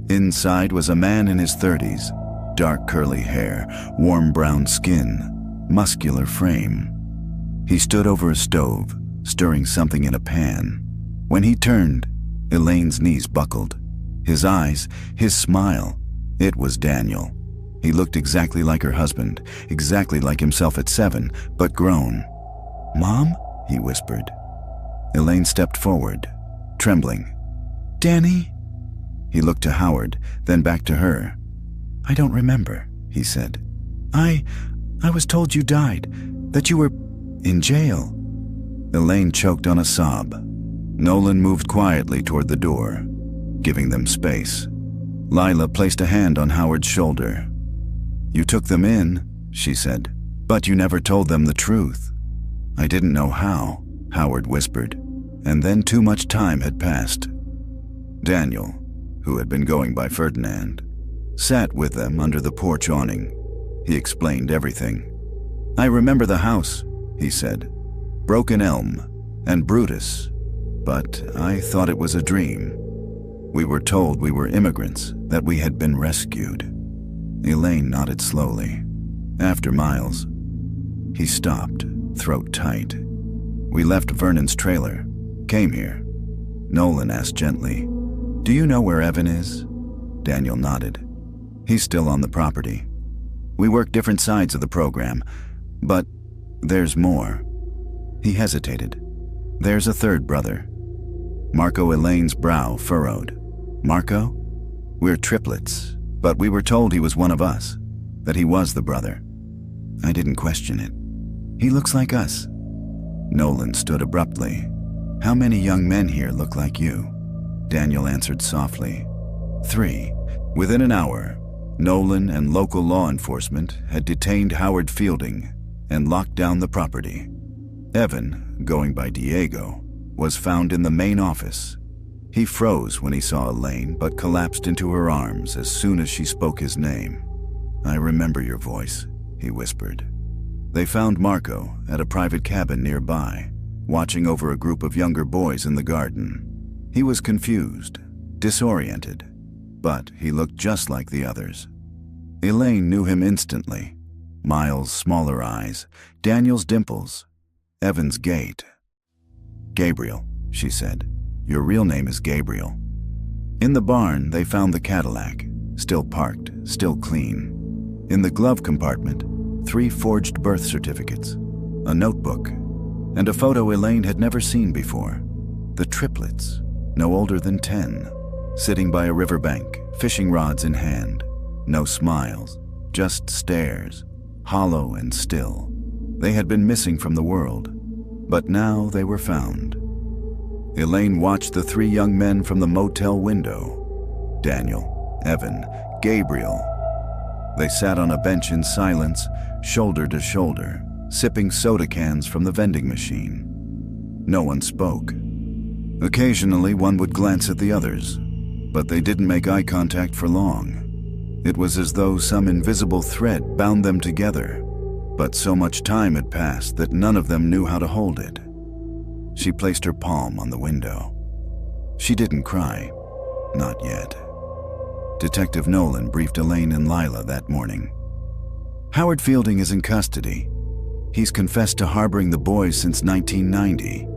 Inside was a man in his 30s, dark curly hair, warm brown skin, muscular frame. He stood over a stove, stirring something in a pan. When he turned, Elaine's knees buckled. His eyes, his smile, it was Daniel. He looked exactly like her husband, exactly like himself at 7, but grown. "Mom?" he whispered. Elaine stepped forward, trembling. "Danny?" He looked to Howard, then back to her. "I don't remember," he said. I was told you died, that you were in jail." Elaine choked on a sob. Nolan moved quietly toward the door, giving them space. Lila placed a hand on Howard's shoulder. "You took them in," she said, "but you never told them the truth." "I didn't know how," Howard whispered, and then too much time had passed. Daniel, who had been going by Ferdinand, sat with them under the porch awning. He explained everything. "I remember the house," he said. "Broken Elm and Brutus, but I thought it was a dream. We were told we were immigrants, that we had been rescued." Elaine nodded slowly. "After Miles." He stopped, throat tight. "We left Vernon's trailer, came here." Nolan asked gently, "Do you know where Evan is?" Daniel nodded. "He's still on the property. We work different sides of the program, but there's more." He hesitated. "There's a third brother." Marco. Elaine's brow furrowed. "Marco? We're triplets, but we were told he was one of us, that he was the brother." I didn't question it. "He looks like us." Nolan stood abruptly. "How many young men here look like you?" Daniel answered softly. 3. Within an hour, Nolan and local law enforcement had detained Howard Fielding and locked down the property. Evan, going by Diego, was found in the main office. He froze when he saw Elaine, but collapsed into her arms as soon as she spoke his name. "I remember your voice," he whispered. They found Marco at a private cabin nearby, watching over a group of younger boys in the garden. He was confused, disoriented, but he looked just like the others. Elaine knew him instantly. Miles' smaller eyes, Daniel's dimples, Evan's gait. "Gabriel," she said. "Your real name is Gabriel." In the barn, they found the Cadillac, still parked, still clean. In the glove compartment, 3 forged birth certificates, a notebook, and a photo Elaine had never seen before. The triplets, no older than 10, sitting by a riverbank, fishing rods in hand. No smiles, just stares, hollow and still. They had been missing from the world, but now they were found. Elaine watched the 3 young men from the motel window. Daniel, Evan, Gabriel. They sat on a bench in silence, shoulder to shoulder, sipping soda cans from the vending machine. No one spoke. Occasionally, one would glance at the others, but they didn't make eye contact for long. It was as though some invisible thread bound them together, but so much time had passed that none of them knew how to hold it. She placed her palm on the window. She didn't cry, not yet. Detective Nolan briefed Elaine and Lila that morning. "Howard Fielding is in custody. He's confessed to harboring the boys since 1990.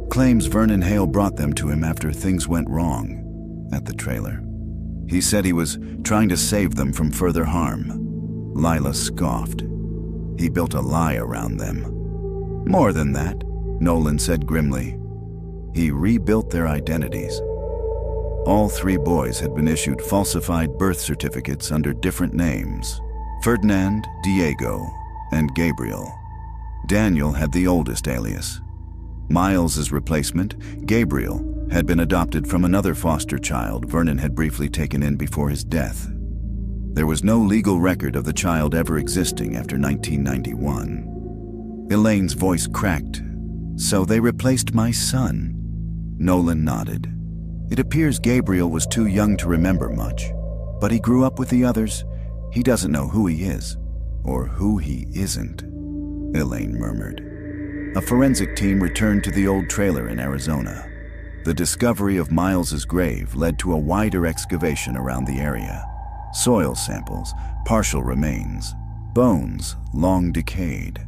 Claims Vernon Hale brought them to him after things went wrong at the trailer. He said he was trying to save them from further harm." Lila scoffed. "He built a lie around them." "More than that," Nolan said grimly. "He rebuilt their identities." All 3 boys had been issued falsified birth certificates under different names: Ferdinand, Diego, and Gabriel. Daniel had the oldest alias. Miles's replacement, Gabriel, had been adopted from another foster child Vernon had briefly taken in before his death. There was no legal record of the child ever existing after 1991. Elaine's voice cracked. "So they replaced my son?" Nolan nodded. "It appears Gabriel was too young to remember much, but he grew up with the others. He doesn't know who he is, or who he isn't," Elaine murmured. A forensic team returned to the old trailer in Arizona. The discovery of Miles's grave led to a wider excavation around the area. Soil samples, partial remains, bones long decayed.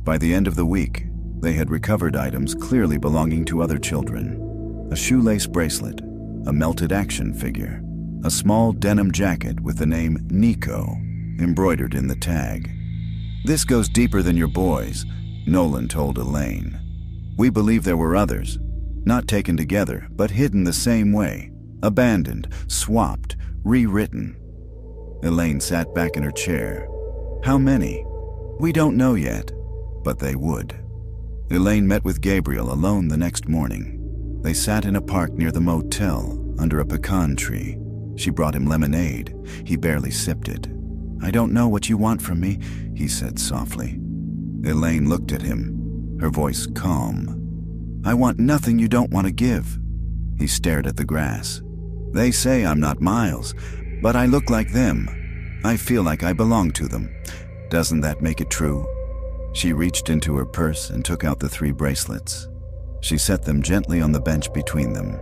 By the end of the week, they had recovered items clearly belonging to other children. A shoelace bracelet, a melted action figure, a small denim jacket with the name Nico embroidered in the tag. "This goes deeper than your boys," Nolan told Elaine. "We believe there were others, not taken together, but hidden the same way, abandoned, swapped, rewritten." Elaine sat back in her chair. "How many?" "We don't know yet, but they would." Elaine met with Gabriel alone the next morning. They sat in a park near the motel, under a pecan tree. She brought him lemonade. He barely sipped it. "I don't know what you want from me," he said softly. Elaine looked at him, her voice calm. "I want nothing you don't want to give." He stared at the grass. "They say I'm not Miles, but I look like them. I feel like I belong to them. Doesn't that make it true?" She reached into her purse and took out the 3 bracelets. She set them gently on the bench between them.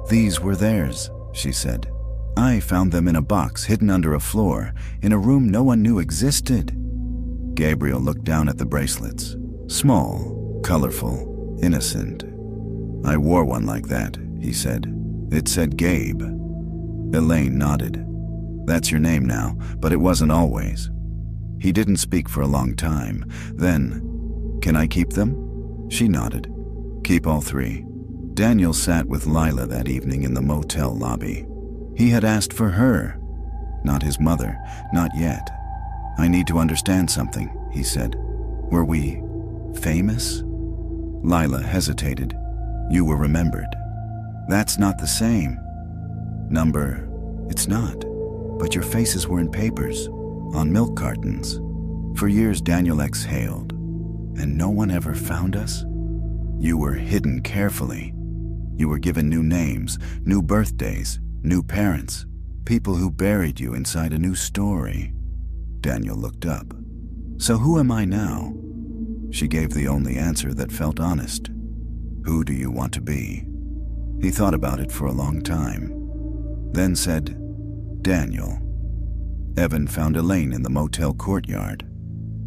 "These were theirs," she said. "I found them in a box hidden under a floor, in a room no one knew existed." Gabriel looked down at the bracelets. Small, colorful, innocent. "I wore one like that," he said. "It said Gabe." Elaine nodded. "That's your name now, but it wasn't always." He didn't speak for a long time. Then, "Can I keep them?" She nodded. "Keep all 3. Daniel sat with Lila that evening in the motel lobby. He had asked for her, not his mother, not yet. "I need to understand something," he said. "Were we famous?" Lila hesitated. "You were remembered." "That's not the same." It's not. But your faces were in papers, on milk cartons. For years Daniel exhaled, and no one ever found us. You were hidden carefully. You were given new names, new birthdays, new parents, people who buried you inside a new story. Daniel looked up. "So who am I now?" She gave the only answer that felt honest. "Who do you want to be?" He thought about it for a long time, then said, "Daniel." Evan found Elaine in the motel courtyard.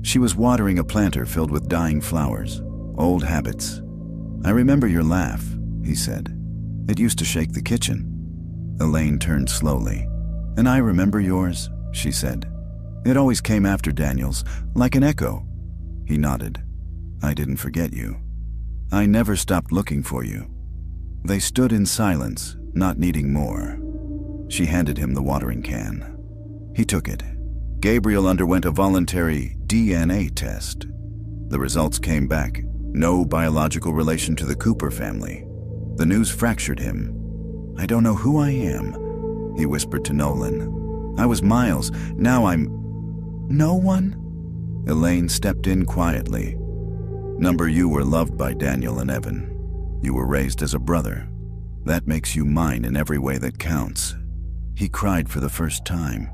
She was watering a planter filled with dying flowers, old habits. "I remember your laugh," he said. "It used to shake the kitchen." Elaine turned slowly. "And I remember yours," she said. "It always came after Daniel's, like an echo." He nodded. "I didn't forget you. I never stopped looking for you." They stood in silence, not needing more. She handed him the watering can. He took it. Gabriel underwent a voluntary DNA test. The results came back. No biological relation to the Cooper family. The news fractured him. "I don't know who I am," he whispered to Nolan. "I was Miles. Now I'm no one?" Elaine stepped in quietly. "Number, you were loved by Daniel and Evan. You were raised as a brother. That makes you mine in every way that counts." He cried for the first time.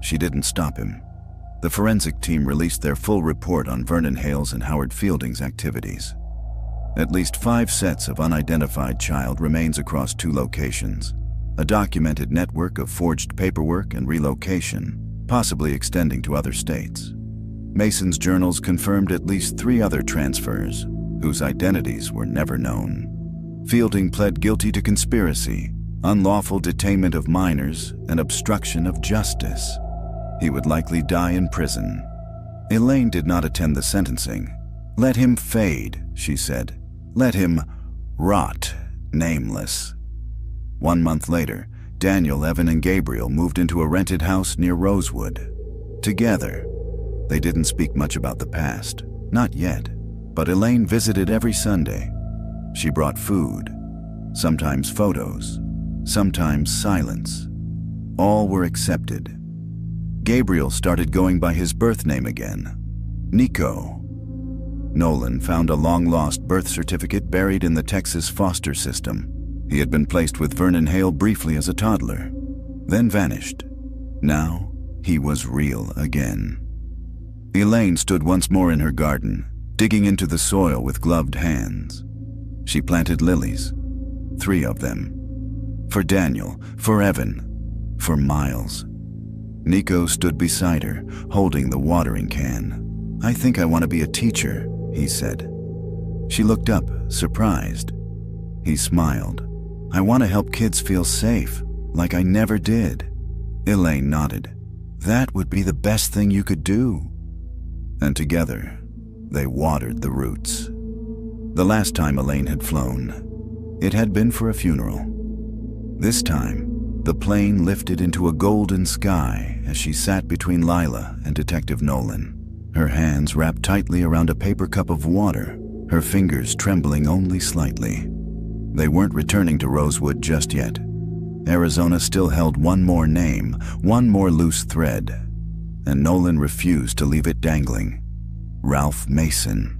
She didn't stop him. The forensic team released their full report on Vernon Hale's and Howard Fielding's activities. At least 5 sets of unidentified child remains across 2 locations, a documented network of forged paperwork and relocation, possibly extending to other states. Mason's journals confirmed at least 3 other transfers, whose identities were never known. Fielding pled guilty to conspiracy, unlawful detainment of minors, and obstruction of justice. He would likely die in prison. Elaine did not attend the sentencing. "Let him fade," she said. "Let him rot, nameless." 1 month later, Daniel, Evan, and Gabriel moved into a rented house near Rosewood. Together. They didn't speak much about the past, not yet, but Elaine visited every Sunday. She brought food, sometimes photos, sometimes silence. All were accepted. Gabriel started going by his birth name again, Nico. Nolan found a long-lost birth certificate buried in the Texas foster system. He had been placed with Vernon Hale briefly as a toddler, then vanished. Now, he was real again. Elaine stood once more in her garden, digging into the soil with gloved hands. She planted lilies, 3 of them. For Daniel, for Evan, for Miles. Nico stood beside her, holding the watering can. "I think I want to be a teacher," he said. She looked up, surprised. He smiled. "I want to help kids feel safe, like I never did." Elaine nodded. "That would be the best thing you could do." And together, they watered the roots. The last time Elaine had flown, it had been for a funeral. This time, the plane lifted into a golden sky as she sat between Lila and Detective Nolan, her hands wrapped tightly around a paper cup of water, her fingers trembling only slightly. They weren't returning to Rosewood just yet. Arizona still held one more name, one more loose thread, and Nolan refused to leave it dangling. Ralph Mason.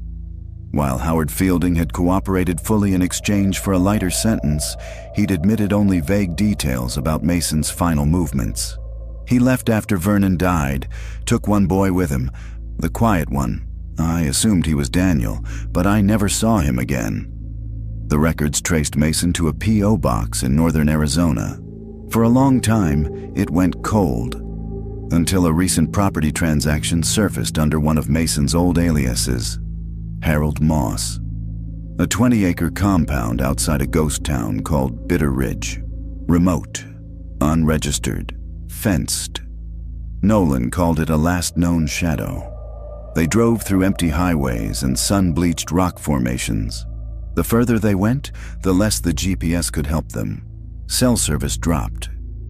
While Howard Fielding had cooperated fully in exchange for a lighter sentence, he'd admitted only vague details about Mason's final movements. He left after Vernon died, took 1 boy with him, the quiet one. I assumed he was Daniel, but I never saw him again. The records traced Mason to a P.O. box in northern Arizona. For a long time, it went cold, until a recent property transaction surfaced under one of Mason's old aliases, Harold Moss. A 20-acre compound outside a ghost town called Bitter Ridge. Remote, unregistered, fenced. Nolan called it a last known shadow. They drove through empty highways and sun-bleached rock formations. The further they went, the less the GPS could help them. Cell service dropped.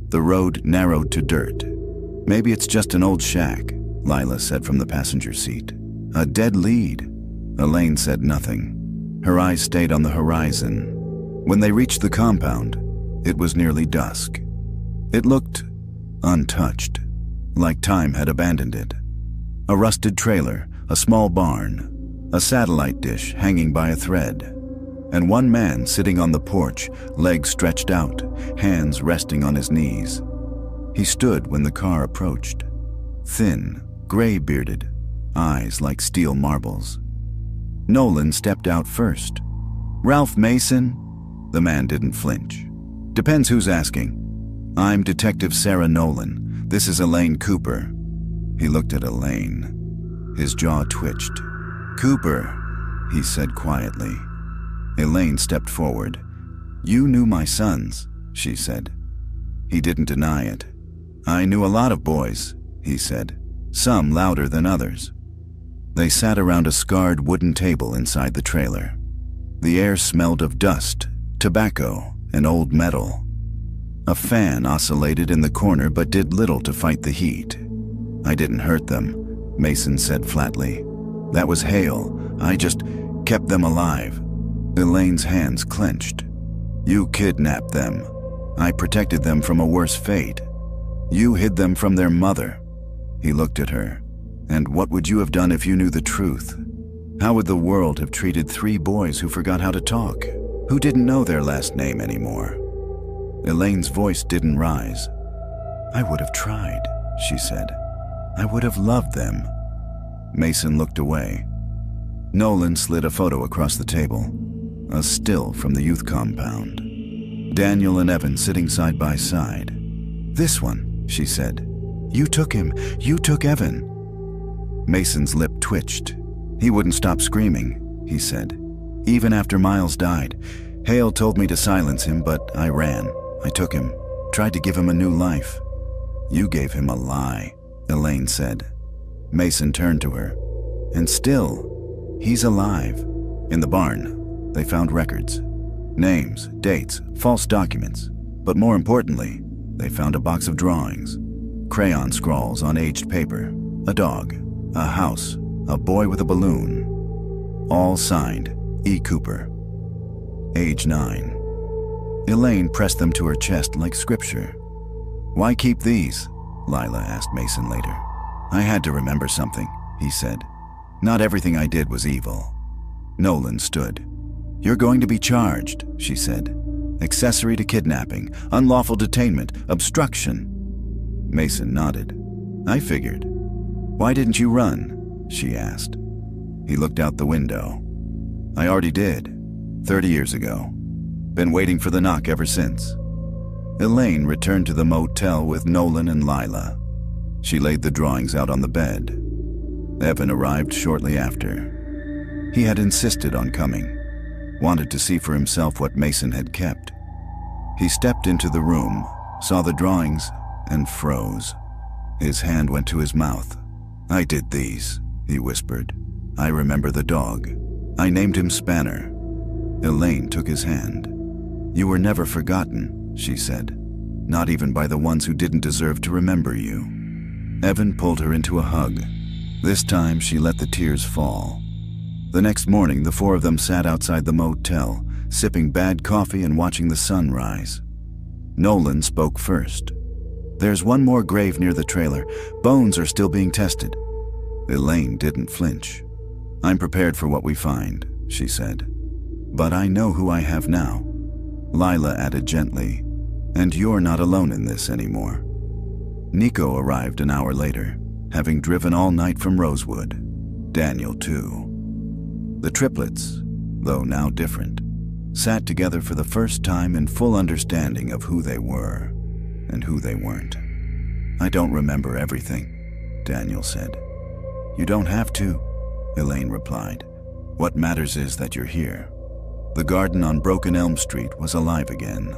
The road narrowed to dirt. "Maybe it's just an old shack," Lila said from the passenger seat. "A dead lead." Elaine said nothing. Her eyes stayed on the horizon. When they reached the compound, it was nearly dusk. It looked untouched, like time had abandoned it. A rusted trailer, a small barn, a satellite dish hanging by a thread, and one man sitting on the porch, legs stretched out, hands resting on his knees. He stood when the car approached. Thin, gray-bearded, eyes like steel marbles. Nolan stepped out first. "Ralph Mason?" The man didn't flinch. "Depends who's asking. I'm Detective Sarah Nolan. This is Elaine Cooper." He looked at Elaine. His jaw twitched. "Cooper," he said quietly. Elaine stepped forward. "You knew my sons," she said. He didn't deny it. "I knew a lot of boys," he said, "some louder than others." They sat around a scarred wooden table inside the trailer. The air smelled of dust, tobacco, and old metal. A fan oscillated in the corner but did little to fight the heat. "I didn't hurt them," Mason said flatly. "That was Hale. I just kept them alive." Elaine's hands clenched. "You kidnapped them. I protected them from a worse fate. You hid them from their mother." He looked at her. "And what would you have done if you knew the truth? How would the world have treated 3 boys who forgot how to talk, who didn't know their last name anymore?" Elaine's voice didn't rise. "I would have tried," she said. "I would have loved them." Mason looked away. Nolan slid a photo across the table, a still from the youth compound. Daniel and Evan sitting side by side. "This one," she said. "You took him. You took Evan." Mason's lip twitched. "He wouldn't stop screaming," he said. "Even after Miles died. Hale told me to silence him, but I ran. I took him, tried to give him a new life." "You gave him a lie," Elaine said. Mason turned to her. "And still, he's alive." In the barn, they found records. Names, dates, false documents. But more importantly, they found a box of drawings. Crayon scrawls on aged paper. A dog, a house, a boy with a balloon. All signed, E. Cooper. Age 9. Elaine pressed them to her chest like scripture. "Why keep these?" Lila asked Mason later. "I had to remember something," he said. "Not everything I did was evil." Nolan stood. "You're going to be charged," she said. "Accessory to kidnapping, unlawful detainment, obstruction." Mason nodded. "I figured." "Why didn't you run?" she asked. He looked out the window. "I already did, 30 years ago. Been waiting for the knock ever since." Elaine returned to the motel with Nolan and Lila. She laid the drawings out on the bed. Evan arrived shortly after. He had insisted on coming, wanted to see for himself what Mason had kept. He stepped into the room, saw the drawings, and froze. His hand went to his mouth. "I did these," he whispered. "I remember the dog. I named him Spanner." Elaine took his hand. "You were never forgotten," she said. "Not even by the ones who didn't deserve to remember you." Evan pulled her into a hug. This time she let the tears fall. The next morning, the 4 of them sat outside the motel, sipping bad coffee and watching the sun rise. Nolan spoke first. "There's one more grave near the trailer. Bones are still being tested." Elaine didn't flinch. "I'm prepared for what we find," she said. "But I know who I have now." Lila added gently, "And you're not alone in this anymore." Nico arrived an hour later, having driven all night from Rosewood. Daniel, too. The triplets, though now different, sat together for the first time in full understanding of who they were and who they weren't. "I don't remember everything," Daniel said. "You don't have to," Elaine replied. "What matters is that you're here." The garden on Broken Elm Street was alive again.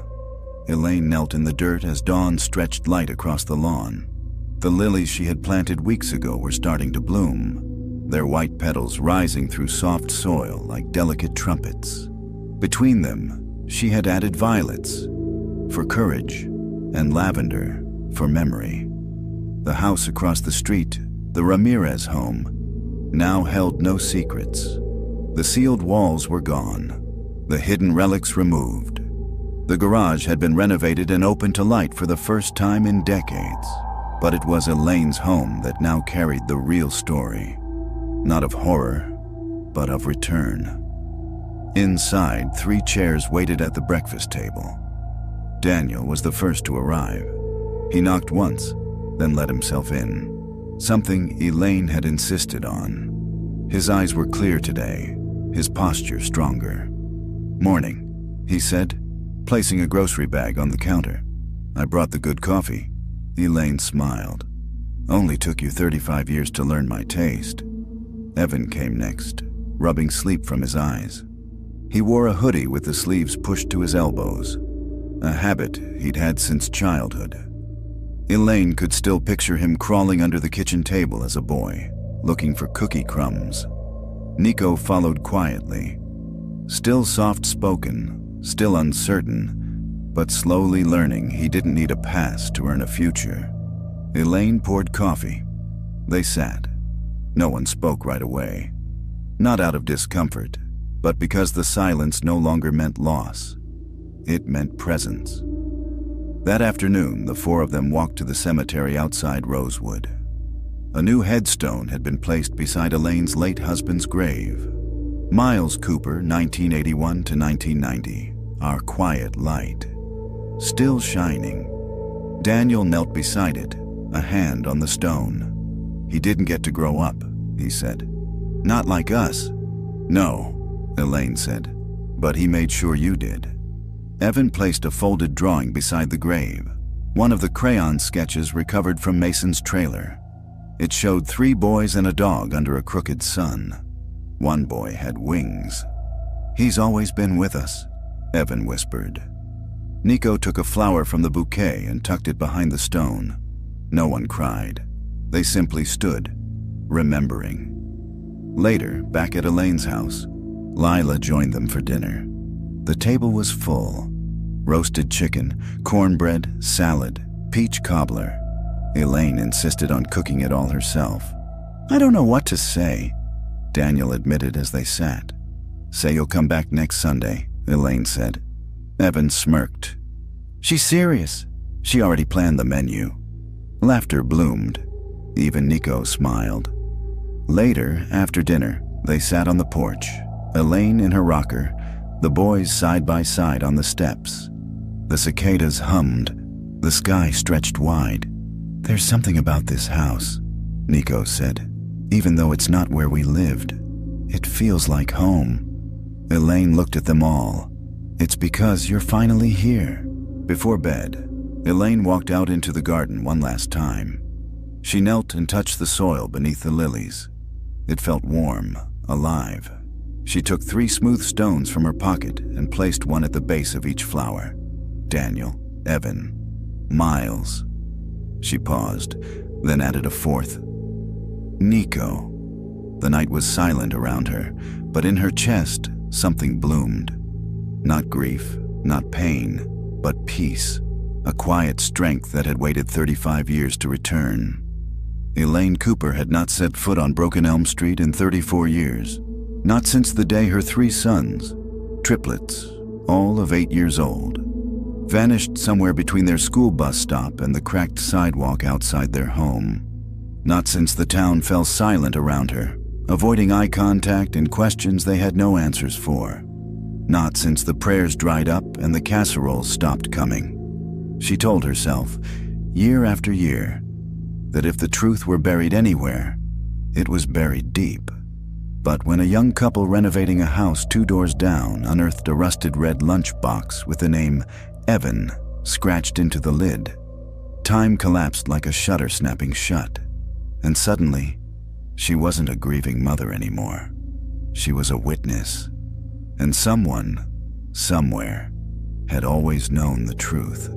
Elaine knelt in the dirt as dawn stretched light across the lawn. The lilies she had planted weeks ago were starting to bloom, their white petals rising through soft soil like delicate trumpets. Between them, she had added violets for courage and lavender for memory. The house across the street, the Ramirez home, now held no secrets. The sealed walls were gone, the hidden relics removed. The garage had been renovated and opened to light for the first time in decades. But it was Elaine's home that now carried the real story. Not of horror, but of return. Inside, 3 chairs waited at the breakfast table. Daniel was the first to arrive. He knocked once, then let himself in. something Elaine had insisted on. His eyes were clear today, his posture stronger. "Morning," he said, placing a grocery bag on the counter. "I brought the good coffee." Elaine smiled. "Only took you 35 years to learn my taste." Evan came next, rubbing sleep from his eyes. He wore a hoodie with the sleeves pushed to his elbows, a habit he'd had since childhood. Elaine could still picture him crawling under the kitchen table as a boy, looking for cookie crumbs. Nico followed quietly, still soft-spoken, still uncertain, but slowly learning he didn't need a past to earn a future. Elaine poured coffee. They sat. No one spoke right away. Not out of discomfort, but because the silence no longer meant loss. It meant presence. That afternoon, the four of them walked to the cemetery outside Rosewood. A new headstone had been placed beside Elaine's late husband's grave. Miles Cooper, 1981 to 1990, our quiet light. Still shining. Daniel knelt beside it, a hand on the stone. "He didn't get to grow up," he said. "Not like us." "No," Elaine said, "but he made sure you did." Evan placed a folded drawing beside the grave, one of the crayon sketches recovered from Mason's trailer. It showed 3 boys and a dog under a crooked sun. One boy had wings. "He's always been with us," Evan whispered. Nico took a flower from the bouquet and tucked it behind the stone. No one cried. They simply stood, remembering. Later, back at Elaine's house, Lila joined them for dinner. The table was full. Roasted chicken, cornbread, salad, peach cobbler. Elaine insisted on cooking it all herself. "I don't know what to say," Daniel admitted as they sat. "Say you'll come back next Sunday," Elaine said. Evan smirked. "She's serious. She already planned the menu." Laughter bloomed. Even Nico smiled. Later, after dinner, they sat on the porch, Elaine in her rocker, the boys side by side on the steps. The cicadas hummed. The sky stretched wide. "There's something about this house," Nico said. "Even though it's not where we lived, it feels like home." Elaine looked at them all. "It's because you're finally here." Before bed, Elaine walked out into the garden one last time. She knelt and touched the soil beneath the lilies. It felt warm, alive. She took 3 smooth stones from her pocket and placed one at the base of each flower. Daniel, Evan, Miles. She paused, then added a 4th. Nico. The night was silent around her, but in her chest, something bloomed. Not grief, not pain, but peace. A quiet strength that had waited 35 years to return. Elaine Cooper had not set foot on Broken Elm Street in 34 years. Not since the day her 3 sons, triplets, all of 8 years old, vanished somewhere between their school bus stop and the cracked sidewalk outside their home. Not since the town fell silent around her, avoiding eye contact and questions they had no answers for. Not since the prayers dried up and the casseroles stopped coming. She told herself, year after year, that if the truth were buried anywhere, it was buried deep. But when a young couple renovating a house 2 doors down unearthed a rusted red lunchbox with the name Evan scratched into the lid, time collapsed like a shutter snapping shut. And suddenly, she wasn't a grieving mother anymore. She was a witness. And someone, somewhere, had always known the truth.